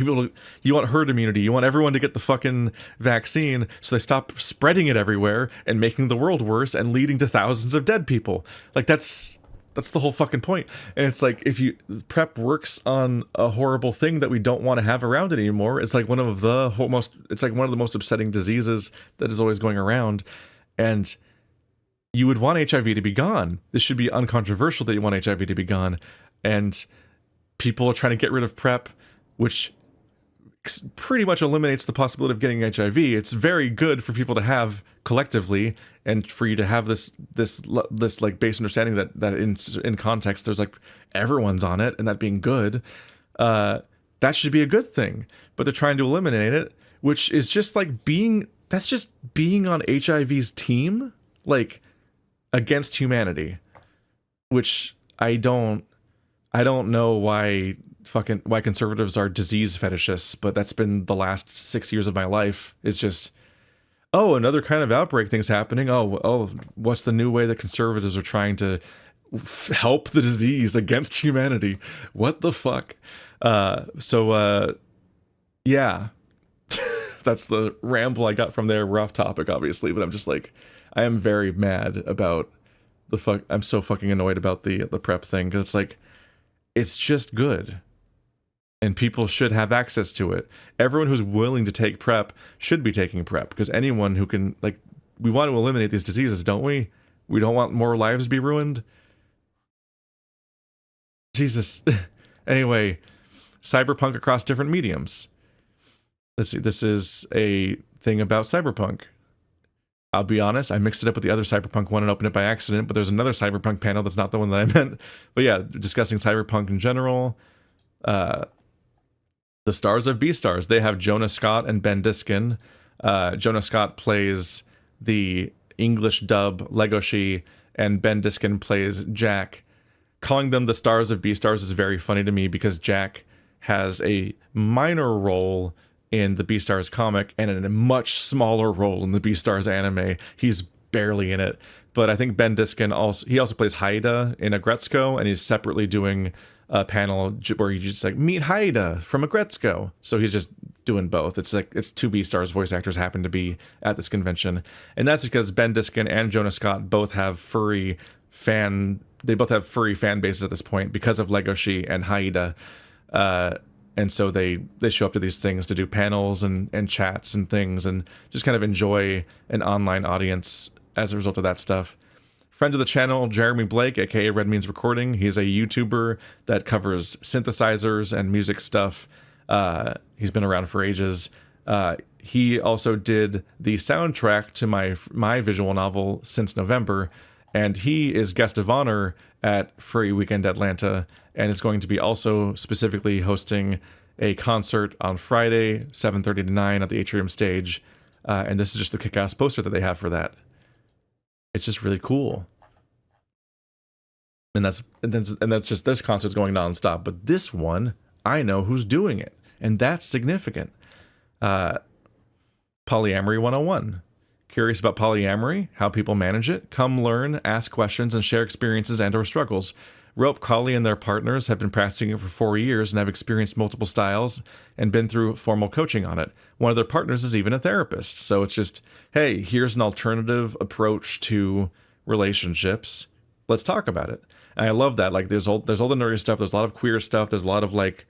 herd immunity. You want everyone to get the fucking vaccine so they stop spreading it everywhere and making the world worse and leading to thousands of dead people. Like, that's the whole fucking point. And it's like, if PrEP works on a horrible thing that we don't want to have around anymore, it's like one of the most upsetting diseases that is always going around. And you would want HIV to be gone. This should be uncontroversial that you want HIV to be gone. And people are trying to get rid of PrEP, which pretty much eliminates the possibility of getting HIV. It's very good for people to have collectively, and for you to have this like base understanding that in context there's like everyone's on it, and that being good, that should be a good thing. But they're trying to eliminate it, which is just like being on HIV's team, like against humanity, which I don't know why conservatives are disease fetishists, but that's been the last 6 years of my life. It's just, oh, another kind of outbreak thing's happening. Oh, what's the new way that conservatives are trying to help the disease against humanity? What the fuck? Yeah, that's the ramble I got from there. We're off topic, obviously, but I'm just like, I am very mad about I'm so fucking annoyed about the PrEP thing, because it's like, it's just good, and people should have access to it. Everyone who's willing to take PrEP should be taking PrEP, because anyone who can, like, we want to eliminate these diseases, don't we? We don't want more lives to be ruined. Jesus. Anyway, cyberpunk across different mediums. Let's see, this is a thing about cyberpunk. I'll be honest, I mixed it up with the other cyberpunk one and opened it by accident, but there's another cyberpunk panel that's not the one that I meant. But yeah, discussing cyberpunk in general. The stars of Beastars, they have Jonah Scott and Ben Diskin. Jonah Scott plays the English dub Legoshi, and Ben Diskin plays Jack. Calling them the stars of Beastars is very funny to me, because Jack has a minor role in the Beastars comic and in a much smaller role in the Beastars anime. He's barely in it. But I think Ben Diskin also plays Haida in Agretzko, and he's separately doing a panel where you just like meet Haida from Agretzko. So he's just doing both. It's like it's two B-Stars voice actors happen to be at this convention, and that's because Ben Diskin and Jonah Scott both have furry fan bases at this point because of Legoshi and Haida, and so they show up to these things to do panels and chats and things, and just kind of enjoy an online audience as a result of that stuff. Friend of the channel, Jeremy Blake, aka Red Means Recording. He's a YouTuber that covers synthesizers and music stuff. He's been around for ages. He also did the soundtrack to my visual novel since November, and he is guest of honor at Furry Weekend Atlanta, and is going to be also specifically hosting a concert on Friday, 7:30 to 9 at the Atrium stage. And this is just the kick-ass poster that they have for that. It's just really cool. And that's just, this concert's going nonstop. But this one, I know who's doing it, and that's significant. Polyamory 101. Curious about polyamory, how people manage it? Come learn, ask questions, and share experiences and/or struggles. Rope Collie and their partners have been practicing it for 4 years and have experienced multiple styles and been through formal coaching on it. One of their partners is even a therapist. So it's just, hey, here's an alternative approach to relationships. Let's talk about it. And I love that. Like, there's all the nerdy stuff. There's a lot of queer stuff. There's a lot of like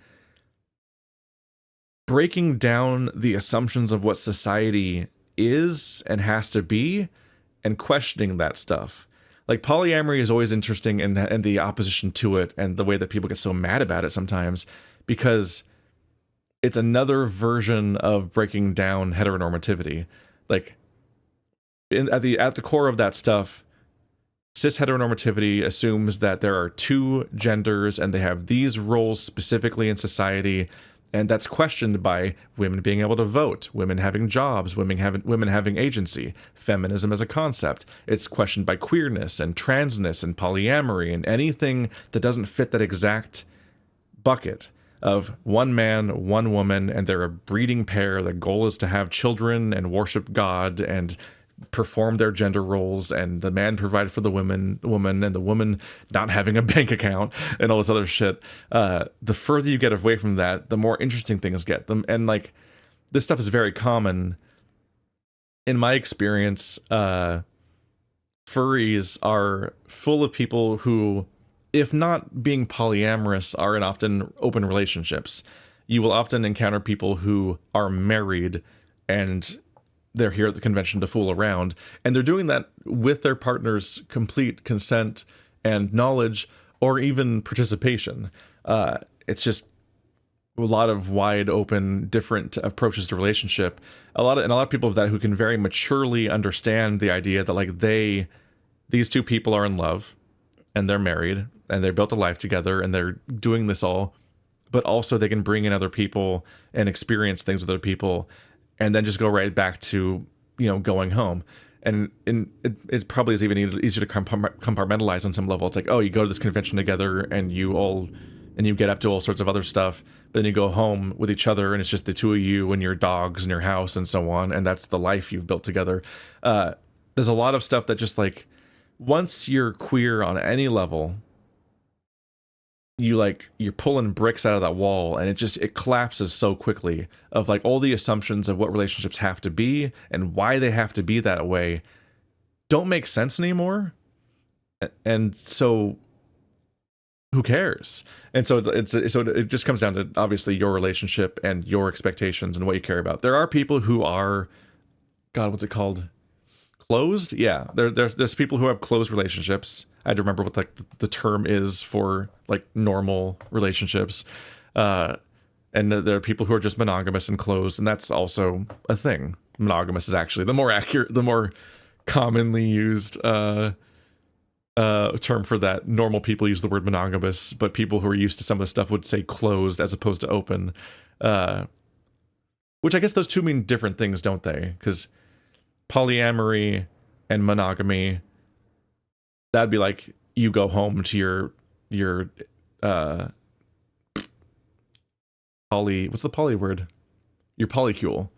breaking down the assumptions of what society is and has to be, and questioning that stuff. Like, polyamory is always interesting, and the opposition to it, and the way that people get so mad about it sometimes, because it's another version of breaking down heteronormativity. Like, at the core of that stuff, cis heteronormativity assumes that there are two genders and they have these roles specifically in society. And that's questioned by women being able to vote, women having jobs, women having agency, feminism as a concept. It's questioned by queerness and transness and polyamory and anything that doesn't fit that exact bucket of one man, one woman, and they're a breeding pair. The goal is to have children and worship God and perform their gender roles, and the man provide for the woman, and the woman not having a bank account and all this other shit. The further you get away from that, the more interesting things get them. And like, this stuff is very common. In my experience, furries are full of people who, if not being polyamorous, are in often open relationships. You will often encounter people who are married and they're here at the convention to fool around, and they're doing that with their partner's complete consent and knowledge, or even participation. It's just a lot of wide open, different approaches to relationship. A lot of people of that who can very maturely understand the idea that like these two people are in love, and they're married, and they're built a life together, and they're doing this all, but also they can bring in other people and experience things with other people, and then just go right back to, going home. And it probably is even easier to compartmentalize on some level. It's like, oh, you go to this convention together and you get up to all sorts of other stuff, but then you go home with each other and it's just the two of you and your dogs and your house and so on, and that's the life you've built together. There's a lot of stuff that just like, once you're queer on any level, you're pulling bricks out of that wall, and it collapses so quickly, of like all the assumptions of what relationships have to be and why they have to be that way don't make sense anymore. And so who cares? And so it just comes down to obviously your relationship and your expectations and what you care about. There are people who are, God, what's it called? Closed? Yeah. There's people who have closed relationships. I had to remember what like the term is for like normal relationships. And there are people who are just monogamous and closed, and that's also a thing. Monogamous is actually the more accurate, the more commonly used term for that. Normal people use the word monogamous, but people who are used to some of the stuff would say closed as opposed to open. Which I guess those two mean different things, don't they? Because polyamory and monogamy, that'd be like you go home to your what's the poly word? Your polycule,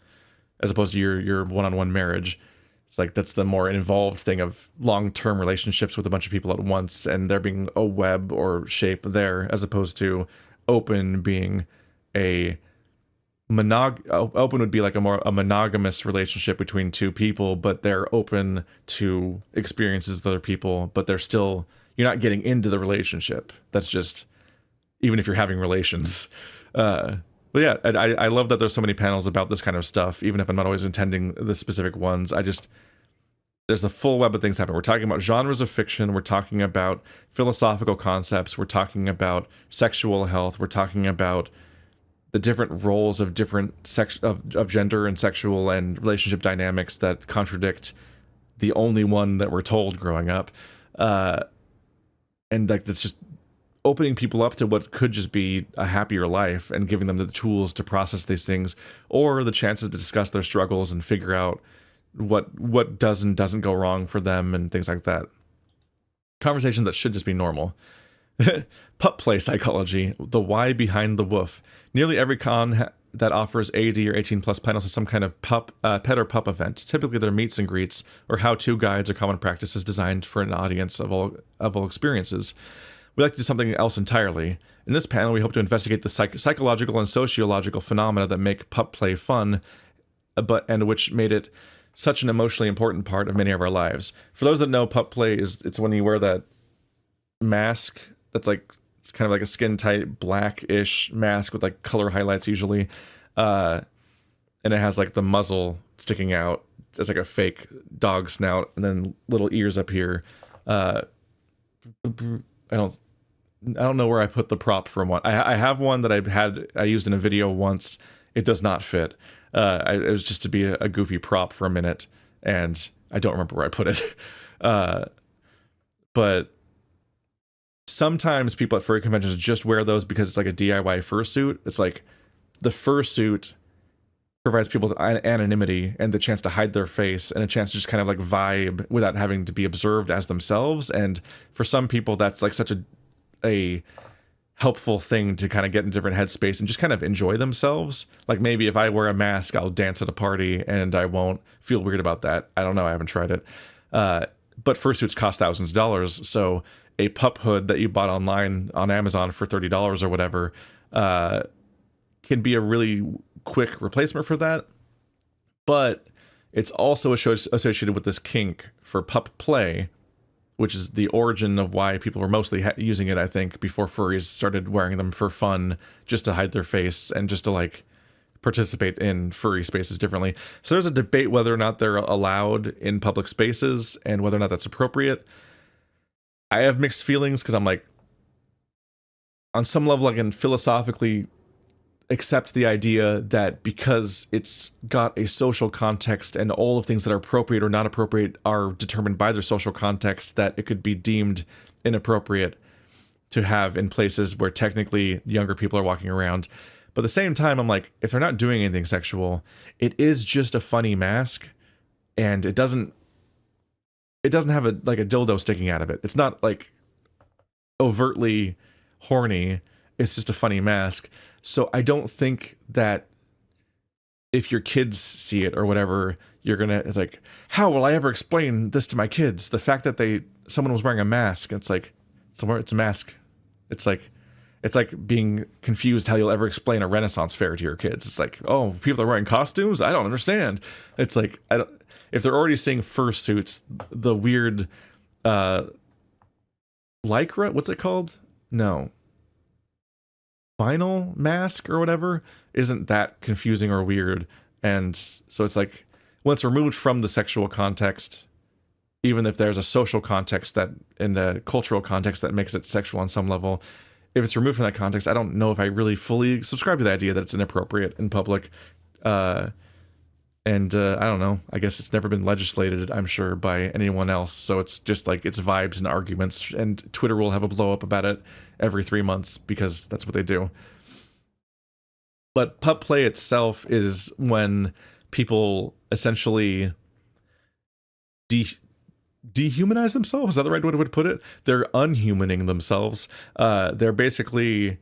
as opposed to your one-on-one marriage. It's like, that's the more involved thing of long-term relationships with a bunch of people at once, and there being a web or shape there, as opposed to open being a open would be like a monogamous relationship between two people, but they're open to experiences with other people, but you're not getting into the relationship. That's just, even if you're having relations. But yeah, I love that there's so many panels about this kind of stuff, even if I'm not always attending the specific ones. There's a full web of things happening. We're talking about genres of fiction. We're talking about philosophical concepts. We're talking about sexual health. We're talking about the different roles of different of gender and sexual and relationship dynamics that contradict the only one that we're told growing up. And like, that's just opening people up to what could just be a happier life and giving them the tools to process these things, or the chances to discuss their struggles and figure out what does and doesn't go wrong for them and things like that. Conversations that should just be normal. Pup play psychology, the why behind the woof. Nearly every con that offers AD or 18 plus panels has some kind of pet or pup event. Typically they're meets and greets or how-to guides or common practices designed for an audience of all experiences. We like to do something else entirely. In this panel, we hope to investigate the psychological and sociological phenomena that make pup play fun, and which made it such an emotionally important part of many of our lives. For those that know, pup play it's when you wear that mask that's like kind of like a skin tight blackish mask with like color highlights usually, and it has like the muzzle sticking out. It's like a fake dog snout and then little ears up here. I don't know where I put the prop from one. I have one that I used in a video once. It does not fit. It was just to be a goofy prop for a minute, and I don't remember where I put it. But sometimes people at furry conventions just wear those because it's like a DIY fursuit. It's like the fursuit provides people with anonymity and the chance to hide their face and a chance to just kind of like vibe without having to be observed as themselves. And for some people, that's like such a helpful thing to kind of get in a different headspace and just kind of enjoy themselves. Like maybe if I wear a mask, I'll dance at a party and I won't feel weird about that. I don't know. I haven't tried it. But fursuits cost thousands of dollars. So a pup hood that you bought online on Amazon for $30 or whatever can be a really quick replacement for that. But it's also associated with this kink for pup play, which is the origin of why people were mostly using it, I think, before furries started wearing them for fun, just to hide their face and just to like participate in furry spaces differently. So there's a debate whether or not they're allowed in public spaces and whether or not that's appropriate. I have mixed feelings because I'm like, on some level, I can philosophically accept the idea that because it's got a social context and all of things that are appropriate or not appropriate are determined by their social context, that it could be deemed inappropriate to have in places where technically younger people are walking around. But at the same time, I'm like, if they're not doing anything sexual, it is just a funny mask, and it doesn't have a dildo sticking out of it. It's not like overtly horny. It's just a funny mask. So I don't think that if your kids see it or whatever, it's like, how will I ever explain this to my kids? The fact that someone was wearing a mask, it's like, it's a mask. It's like being confused how you'll ever explain a Renaissance fair to your kids. It's like, oh, people are wearing costumes? I don't understand. It's like, if they're already seeing fursuits, the weird lycra, what's it called? No. Vinyl mask or whatever isn't that confusing or weird. And so it's like, when it's removed from the sexual context, even if there's a social context that in a cultural context that makes it sexual on some level, if it's removed from that context, I don't know if I really fully subscribe to the idea that it's inappropriate in public. And I don't know, I guess it's never been legislated, I'm sure, by anyone else. So it's just like, it's vibes and arguments, and Twitter will have a blow up about it every 3 months because that's what they do. But pup play itself is when people essentially dehumanize themselves. Is that the right way to put it? They're unhumaning themselves. They're basically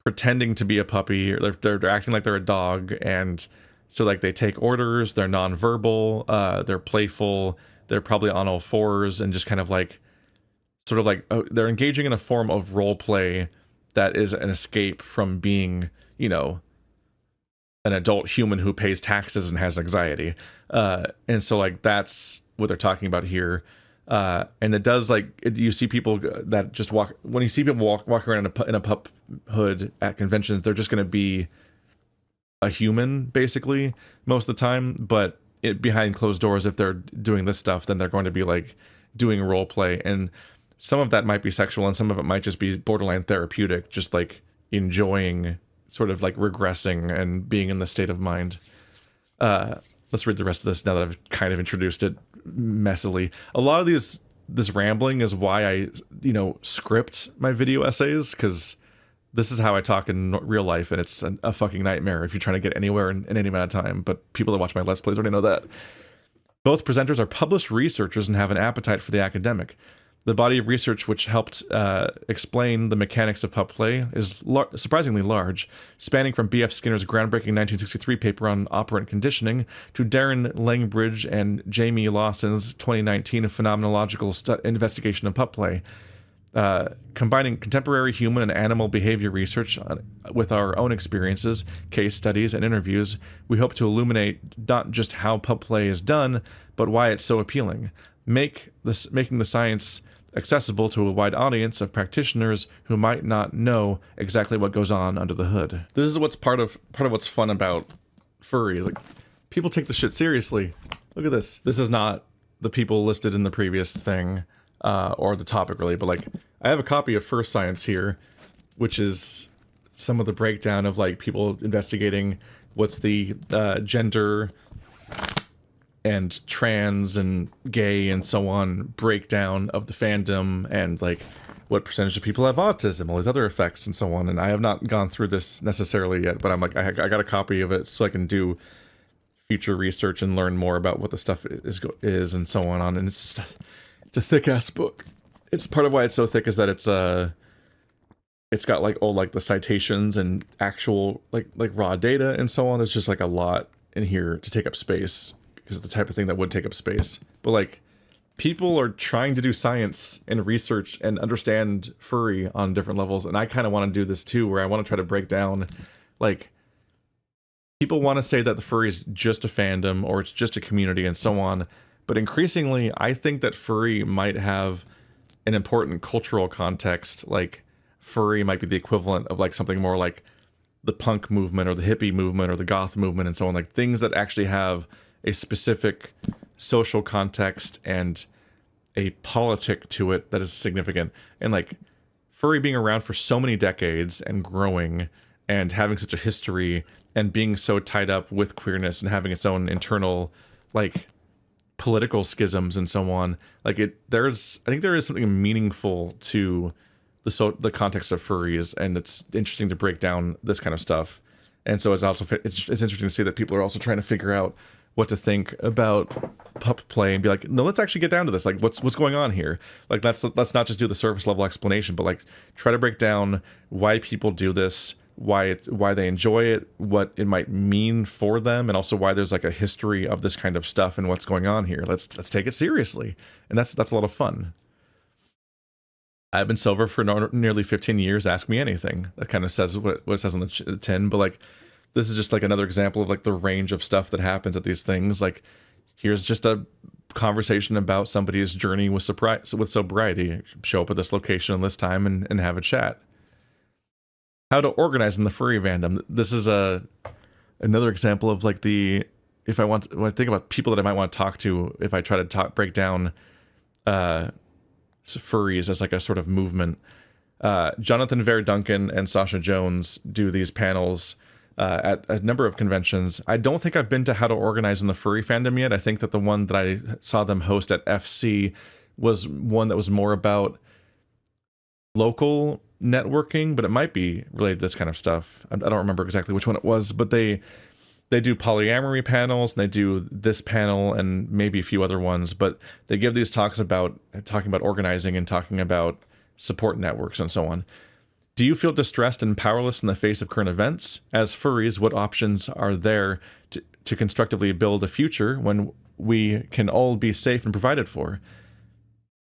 pretending to be a puppy, or they're acting like they're a dog, and so like they take orders, they're nonverbal, they're playful, they're probably on all fours, and just kind of like, sort of like, they're engaging in a form of role play that is an escape from being, an adult human who pays taxes and has anxiety. And so like that's what they're talking about here. And it does you see people that just when you see people walk around in a pup hood at conventions, they're just going to be a human basically most of the time, but behind closed doors, if they're doing this stuff, then they're going to be like doing role play, and some of that might be sexual and some of it might just be borderline therapeutic, just like enjoying sort of like regressing and being in the state of mind. Let's read the rest of this now that I've kind of introduced it messily. A lot of this rambling is why I script my video essays, because this is how I talk in real life, and it's a fucking nightmare if you're trying to get anywhere in any amount of time. But people that watch my Let's Plays already know that. Both presenters are published researchers and have an appetite for the academic. The body of research which helped explain the mechanics of pup play is surprisingly large, spanning from B.F. Skinner's groundbreaking 1963 paper on operant conditioning to Darren Langbridge and Jamie Lawson's 2019 phenomenological investigation of pup play. Combining contemporary human and animal behavior research with our own experiences, case studies, and interviews, we hope to illuminate not just how pup play is done, but why it's so appealing. Making the science accessible to a wide audience of practitioners who might not know exactly what goes on under the hood. This is what's part of what's fun about furry, is like people take the shit seriously. Look at this. This is not the people listed in the previous thing, or the topic really, but like I have a copy of First Science here, which is some of the breakdown of like people investigating what's the gender and trans and gay and so on breakdown of the fandom, and like what percentage of people have autism, all these other effects and so on. And I have not gone through this necessarily yet, but I'm like, I got a copy of it so I can do future research and learn more about what the stuff is and so on. And it's a thick ass book. It's part of why it's so thick is that it's got like all like the citations and actual like raw data and so on. There's just like a lot in here to take up space, because it's the type of thing that would take up space. But like people are trying to do science and research and understand furry on different levels, and I kind of want to do this too, where I want to try to break down, like, people want to say that the furry is just a fandom or it's just a community and so on, but increasingly I think that furry might have an important cultural context. Like furry might be the equivalent of like something more like the punk movement or the hippie movement or the goth movement and so on, like things that actually have a specific social context and a politic to it that is significant. And like furry being around for so many decades and growing and having such a history and being so tied up with queerness and having its own internal like political schisms and so on, like I think there is something meaningful to the context of furries, and it's interesting to break down this kind of stuff. And so it's interesting to see that people are also trying to figure out what to think about pup play and be like, no, let's actually get down to this. Like, what's going on here? Like, let's not just do the surface level explanation, but like try to break down why people do this, why they enjoy it, what it might mean for them, and also why there's like a history of this kind of stuff and what's going on here. Let's take it seriously, and that's a lot of fun. I've been sober for nearly 15 years. Ask me anything. That kind of says what it says on the tin, but like, this is just like another example of like the range of stuff that happens at these things. Like, here's just a conversation about somebody's journey with sobriety. Show up at this location and this time and have a chat. How to organize in the furry fandom. This is another example of like when I think about people that I might want to talk to, if I try to break down furries as like a sort of movement. Jonathan Vare Duncan and Sasha Jones do these panels at a number of conventions. I don't think I've been to How to Organize in the Furry Fandom yet. I think that the one that I saw them host at FC was one that was more about local networking, but it might be related to this kind of stuff. I don't remember exactly which one it was, but they do polyamory panels, and they do this panel and maybe a few other ones, but they give these talks about talking about organizing and talking about support networks and so on. Do you feel distressed and powerless in the face of current events? As furries, what options are there to constructively build a future when we can all be safe and provided for?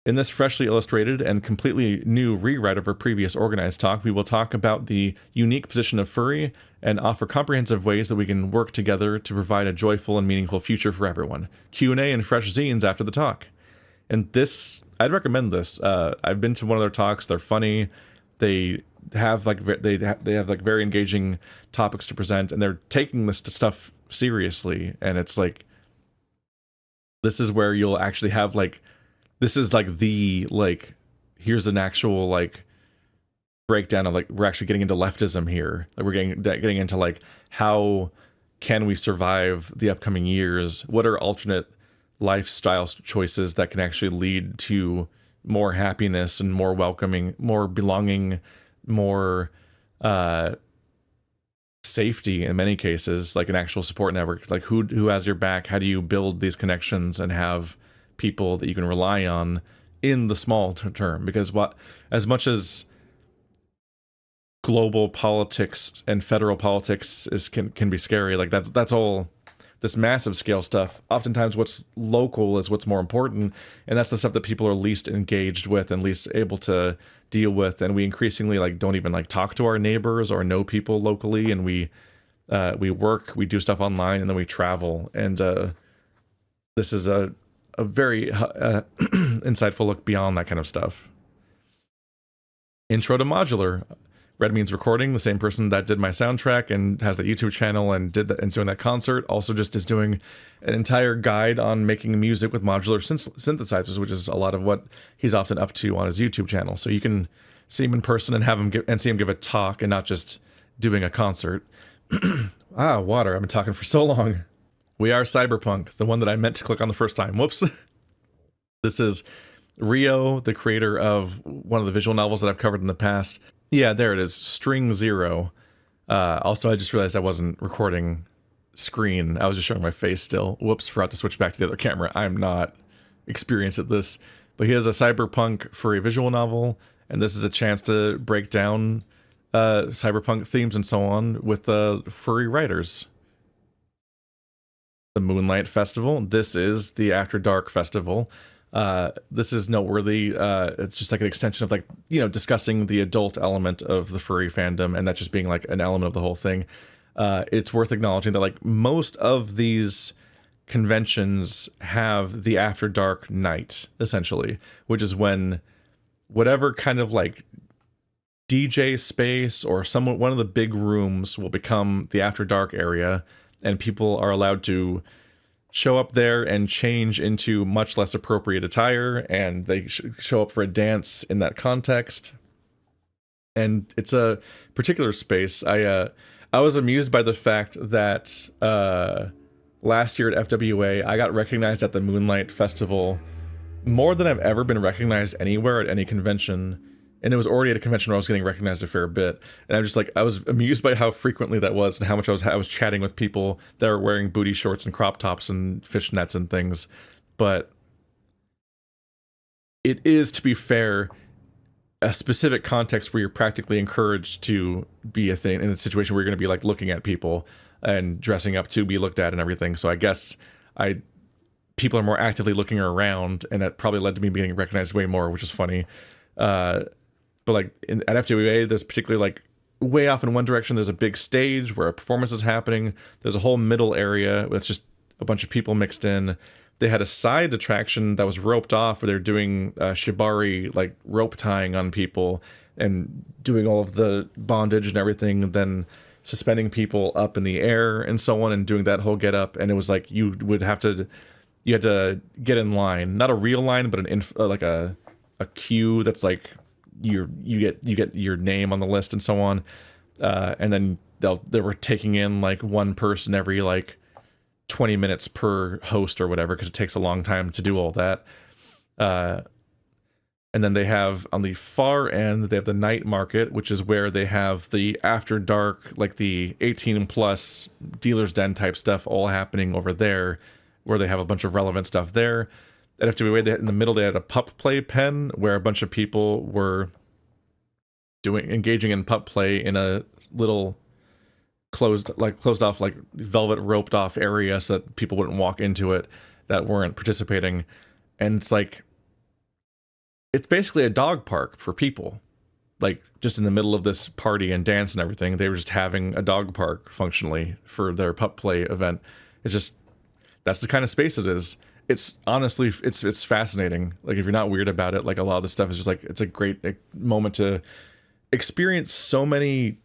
In this freshly illustrated and completely new rewrite of our previous organized talk, we will talk about the unique position of Furry and offer comprehensive ways that we can work together to provide a joyful and meaningful future for everyone. Q&A and fresh zines after the talk. And this, I'd recommend this. I've been to one of their talks. They're funny. They have like they have like very engaging topics to present, and they're taking this stuff seriously. And it's like, this is where you'll actually have like, this is like the, like, here's an actual like breakdown of like, we're actually getting into leftism here. Like we're getting into like, how can we survive the upcoming years? What are alternate lifestyle choices that can actually lead to more happiness and more welcoming, more belonging, more safety in many cases, like an actual support network. Like who has your back? How do you build these connections and have people that you can rely on in the small term? Because as much as global politics and federal politics can be scary, like that's all this massive scale stuff. Oftentimes what's local is what's more important, and that's the stuff that people are least engaged with and least able to deal with. And we increasingly like don't even like talk to our neighbors or know people locally, and we work, we do stuff online, and then we travel. And this is a very insightful look beyond that kind of stuff. Intro to modular. Red means recording, the same person that did my soundtrack and has that YouTube channel and did that and doing that concert, also just is doing an entire guide on making music with modular synthesizers, which is a lot of what he's often up to on his YouTube channel. So you can see him in person and have him see him give a talk and not just doing a concert. Water. I've been talking for so long. We Are Cyberpunk, the one that I meant to click on the first time. Whoops. This is Rio, the creator of one of the visual novels that I've covered in the past. Yeah, there it is. String 0. Also, I just realized I wasn't recording screen. I was just showing my face still. Whoops, forgot to switch back to the other camera. I'm not experienced at this. But he has a cyberpunk furry visual novel, and this is a chance to break down cyberpunk themes and so on with furry writers. The Moonlight Festival. This is the After Dark Festival. This is noteworthy. It's just like an extension of like, you know, discussing the adult element of the furry fandom, and that just being like an element of the whole thing. It's worth acknowledging that like most of these conventions have the After Dark night, essentially, which is when whatever kind of like DJ space or one of the big rooms will become the After Dark area, and people are allowed to show up there and change into much less appropriate attire, and they show up for a dance in that context. And it's a particular space. I was amused by the fact that last year at FWA, I got recognized at the Moonlight Festival more than I've ever been recognized anywhere at any convention. And it was already at a convention where I was getting recognized a fair bit. And I'm just like, I was amused by how frequently that was and how much I was chatting with people that were wearing booty shorts and crop tops and fishnets and things. But it is, to be fair, a specific context where you're practically encouraged to be a thing in a situation where you're going to be like looking at people and dressing up to be looked at and everything. So I guess people are more actively looking around, and it probably led to me being recognized way more, which is funny. But like at FWA, there's particularly like way off in one direction, there's a big stage where a performance is happening. There's a whole middle area with just a bunch of people mixed in. They had a side attraction that was roped off where they're doing shibari, like rope tying on people and doing all of the bondage and everything, and then suspending people up in the air and so on, and doing that whole get up. And it was like you had to get in line, not a real line, but like a queue that's like you get your name on the list and so on, and then they were taking in like one person every like 20 minutes per host or whatever, because it takes a long time to do all that. And then they have on the far end, they have the night market, which is where they have the after dark, like the 18 plus dealer's den type stuff all happening over there, where they have a bunch of relevant stuff there. At FWA, in the middle, they had a pup play pen where a bunch of people were engaging in pup play in a little closed off, like velvet roped off area so that people wouldn't walk into it that weren't participating. And it's like, it's basically a dog park for people. Like, just in the middle of this party and dance and everything, they were just having a dog park functionally for their pup play event. It's just, that's the kind of space it is. It's honestly, it's fascinating. Like, if you're not weird about it, like, a lot of this stuff is just like, it's a great moment to experience so many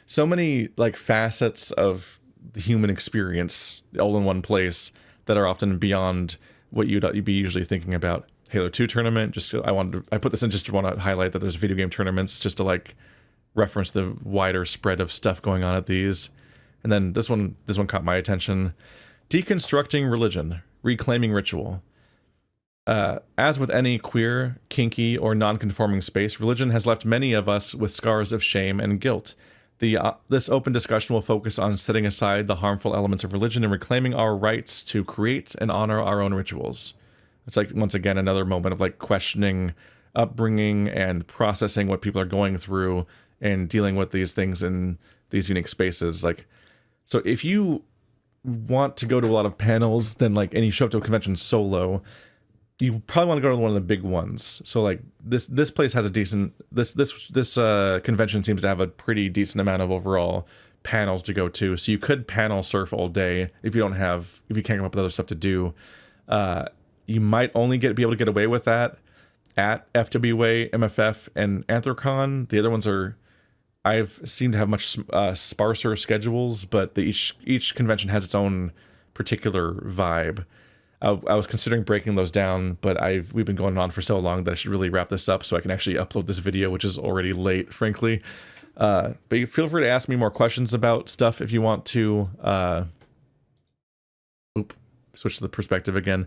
so many like facets of the human experience all in one place that are often beyond what you'd be usually thinking about. Halo 2 tournament, I put this in just to want to highlight that there's video game tournaments, just to like reference the wider spread of stuff going on at these. And then this one caught my attention. Deconstructing religion, reclaiming ritual. As with any queer, kinky, or non-conforming space, religion has left many of us with scars of shame and guilt. This open discussion will focus on setting aside the harmful elements of religion and reclaiming our rights to create and honor our own rituals. It's like, once again, another moment of like questioning upbringing and processing what people are going through and dealing with these things in these unique spaces. Like, so if you want to go to a lot of panels, then like, and you show up to a convention solo, you probably want to go to one of the big ones. So like this place has a decent, this convention seems to have a pretty decent amount of overall panels to go to. So you could panel surf all day if you can't come up with other stuff to do. You might only be able to get away with that at FWA, MFF, and Anthrocon. The other ones I've seen to have much sparser schedules, but each convention has its own particular vibe. I was considering breaking those down, but we've been going on for so long that I should really wrap this up so I can actually upload this video, which is already late, frankly. But you feel free to ask me more questions about stuff if you want to. Switch to the perspective again.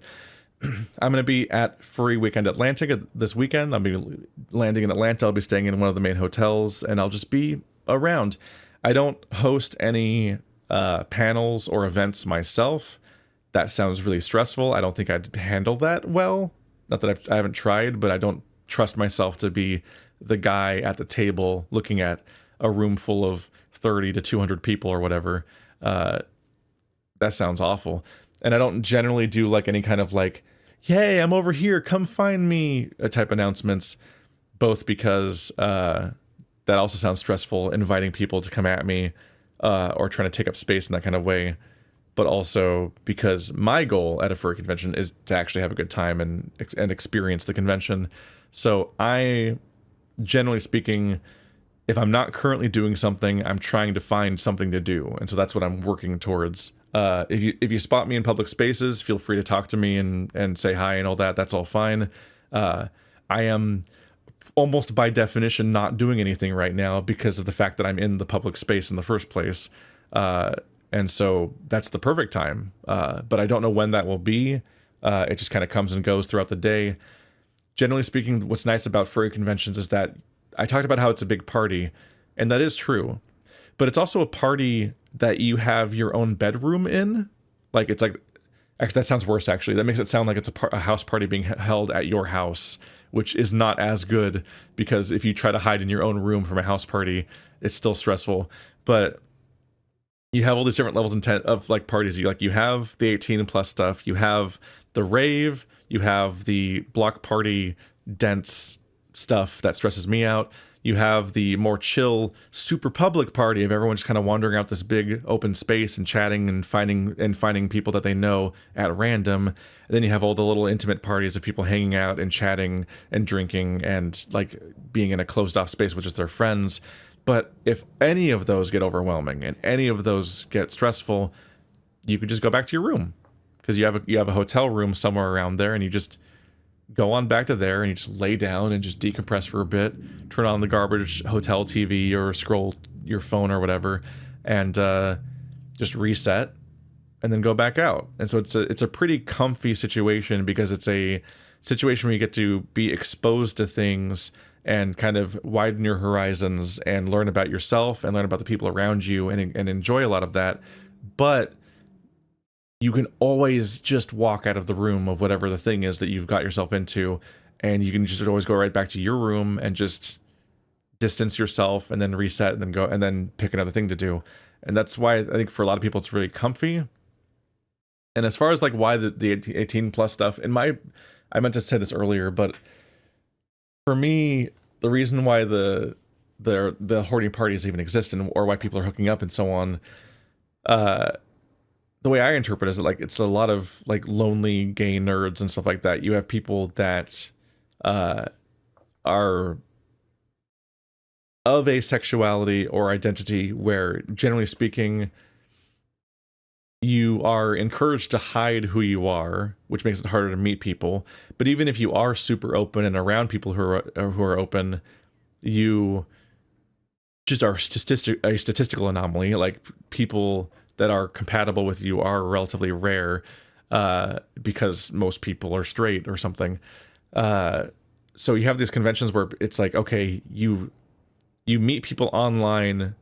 I'm going to be at Furry Weekend Atlantic this weekend. I'll be landing in Atlanta. I'll be staying in one of the main hotels, and I'll just be around. I don't host any panels or events myself. That sounds really stressful. I don't think I'd handle that well. Not that I haven't tried, but I don't trust myself to be the guy at the table looking at a room full of 30 to 200 people or whatever. That sounds awful. And I don't generally do like any kind of like, hey, I'm over here, come find me type announcements, both because that also sounds stressful, inviting people to come at me or trying to take up space in that kind of way, but also because my goal at a furry convention is to actually have a good time and experience the convention. So I, generally speaking, if I'm not currently doing something, I'm trying to find something to do. And so that's what I'm working towards. If you spot me in public spaces, feel free to talk to me and say hi and all that. That's all fine. I am almost by definition not doing anything right now because of the fact that I'm in the public space in the first place. And so that's the perfect time. But I don't know when that will be. It just kind of comes and goes throughout the day. Generally speaking, what's nice about furry conventions is that I talked about how it's a big party, and that is true. But it's also a party that you have your own bedroom in. Like, it's like, actually, that sounds worse, actually. That makes it sound like it's a house party being held at your house, which is not as good, because if you try to hide in your own room from a house party, it's still stressful. But you have all these different levels of like parties. You have the 18 plus stuff, you have the rave, you have the block party dense stuff that stresses me out. You have the more chill, super public party of everyone just kind of wandering out this big open space and chatting and finding people that they know at random. And then you have all the little intimate parties of people hanging out and chatting and drinking and like being in a closed off space with just their friends. But if any of those get overwhelming and any of those get stressful, you could just go back to your room, because you have a hotel room somewhere around there, and you just go on back to there and you just lay down and just decompress for a bit, turn on the garbage hotel TV or scroll your phone or whatever, and just reset and then go back out. And so it's a pretty comfy situation, because it's a situation where you get to be exposed to things and kind of widen your horizons and learn about yourself and learn about the people around you and enjoy a lot of that. But you can always just walk out of the room of whatever the thing is that you've got yourself into, and you can just always go right back to your room and just distance yourself and then reset and then go and then pick another thing to do. And that's why I think for a lot of people it's really comfy. And as far as like why the 18 plus stuff, in my I meant to say this earlier, but for me, the reason why the hoarding parties even exist and or why people are hooking up and so on, uh, the way I interpret it is that like it's a lot of like lonely gay nerds and stuff like that. You have people that are of a sexuality or identity where, generally speaking, you are encouraged to hide who you are, which makes it harder to meet people. But even if you are super open and around people who are open, you just are a statistical anomaly. Like people that are compatible with you are relatively rare, because most people are straight or something. So you have these conventions where it's like, okay, you meet people online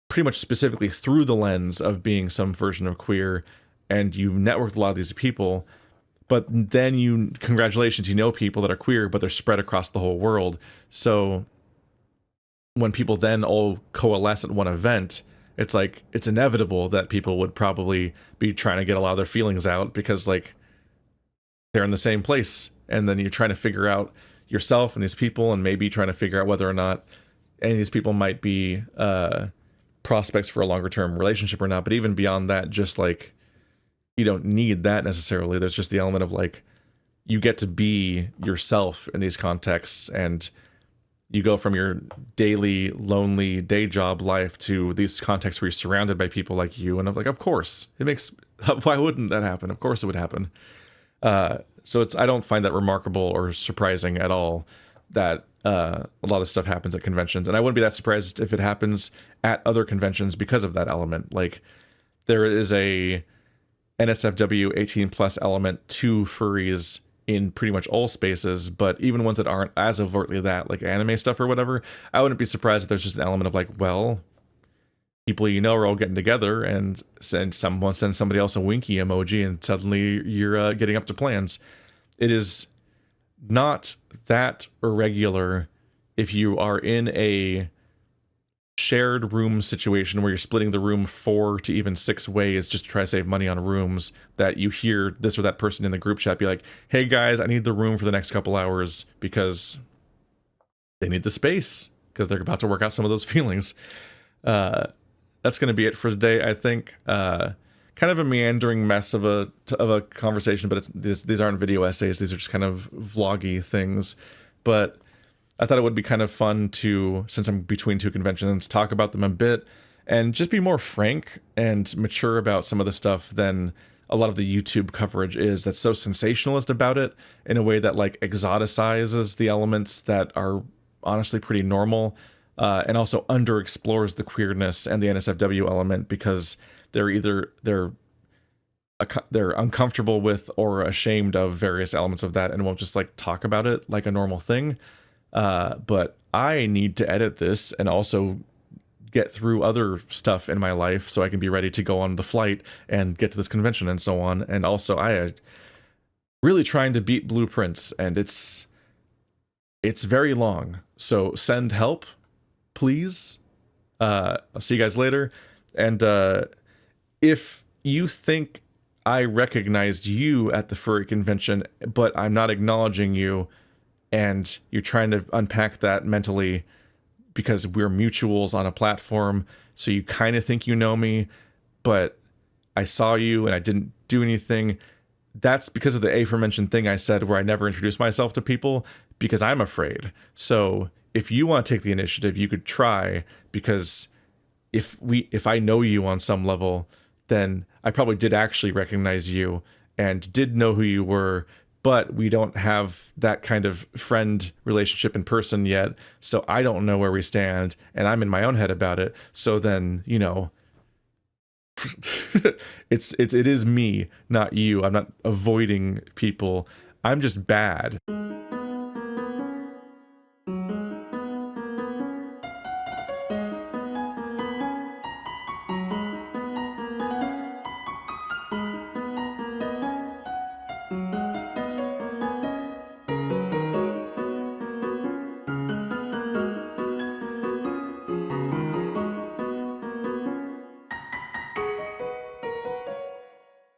pretty much specifically through the lens of being some version of queer, and you network with a lot of these people, but then congratulations, you know people that are queer, but they're spread across the whole world. So when people then all coalesce at one event, it's like, it's inevitable that people would probably be trying to get a lot of their feelings out because like they're in the same place. And then you're trying to figure out yourself and these people, and maybe trying to figure out whether or not any of these people might be prospects for a longer term relationship or not. But even beyond that, just like, you don't need that necessarily. There's just the element of like, you get to be yourself in these contexts, and you go from your daily lonely day job life to these contexts where you're surrounded by people like you. And I'm like, of course it makes, why wouldn't that happen? Of course it would happen. So I don't find that remarkable or surprising at all that a lot of stuff happens at conventions, and I wouldn't be that surprised if it happens at other conventions because of that element. Like there is a NSFW 18 plus element to furries in pretty much all spaces, but even ones that aren't as overtly that, like anime stuff or whatever, I wouldn't be surprised if there's just an element of like, well, people you know are all getting together, and someone sends somebody else a winky emoji, and suddenly you're getting up to plans. It is not that irregular if you are in a shared room situation where you're splitting the room 4 to even 6 ways just to try to save money on rooms, that you hear this or that person in the group chat be like, hey guys, I need the room for the next couple hours because they need the space because they're about to work out some of those feelings. That's going to be it for today, I think. Kind of a meandering mess of a conversation, but these aren't video essays. These are just kind of vloggy things. But I thought it would be kind of fun to, since I'm between two conventions, talk about them a bit and just be more frank and mature about some of the stuff than a lot of the YouTube coverage is, that's so sensationalist about it in a way that like exoticizes the elements that are honestly pretty normal, and also underexplores the queerness and the NSFW element because they're uncomfortable with or ashamed of various elements of that and won't just like talk about it like a normal thing. But I need to edit this and also get through other stuff in my life so I can be ready to go on the flight and get to this convention and so on. And also I really trying to beat blueprints, and it's very long. So send help, please. I'll see you guys later. And if you think I recognized you at the furry convention, but I'm not acknowledging you, and you're trying to unpack that mentally because we're mutuals on a platform, so you kind of think you know me, but I saw you and I didn't do anything, that's because of the aforementioned thing I said where I never introduced myself to people because I'm afraid. So if you want to take the initiative, you could try, because if I know you on some level, then I probably did actually recognize you and did know who you were, but we don't have that kind of friend relationship in person yet, so I don't know where we stand, and I'm in my own head about it. So then, you know, it is me, not you. I'm not avoiding people. I'm just bad.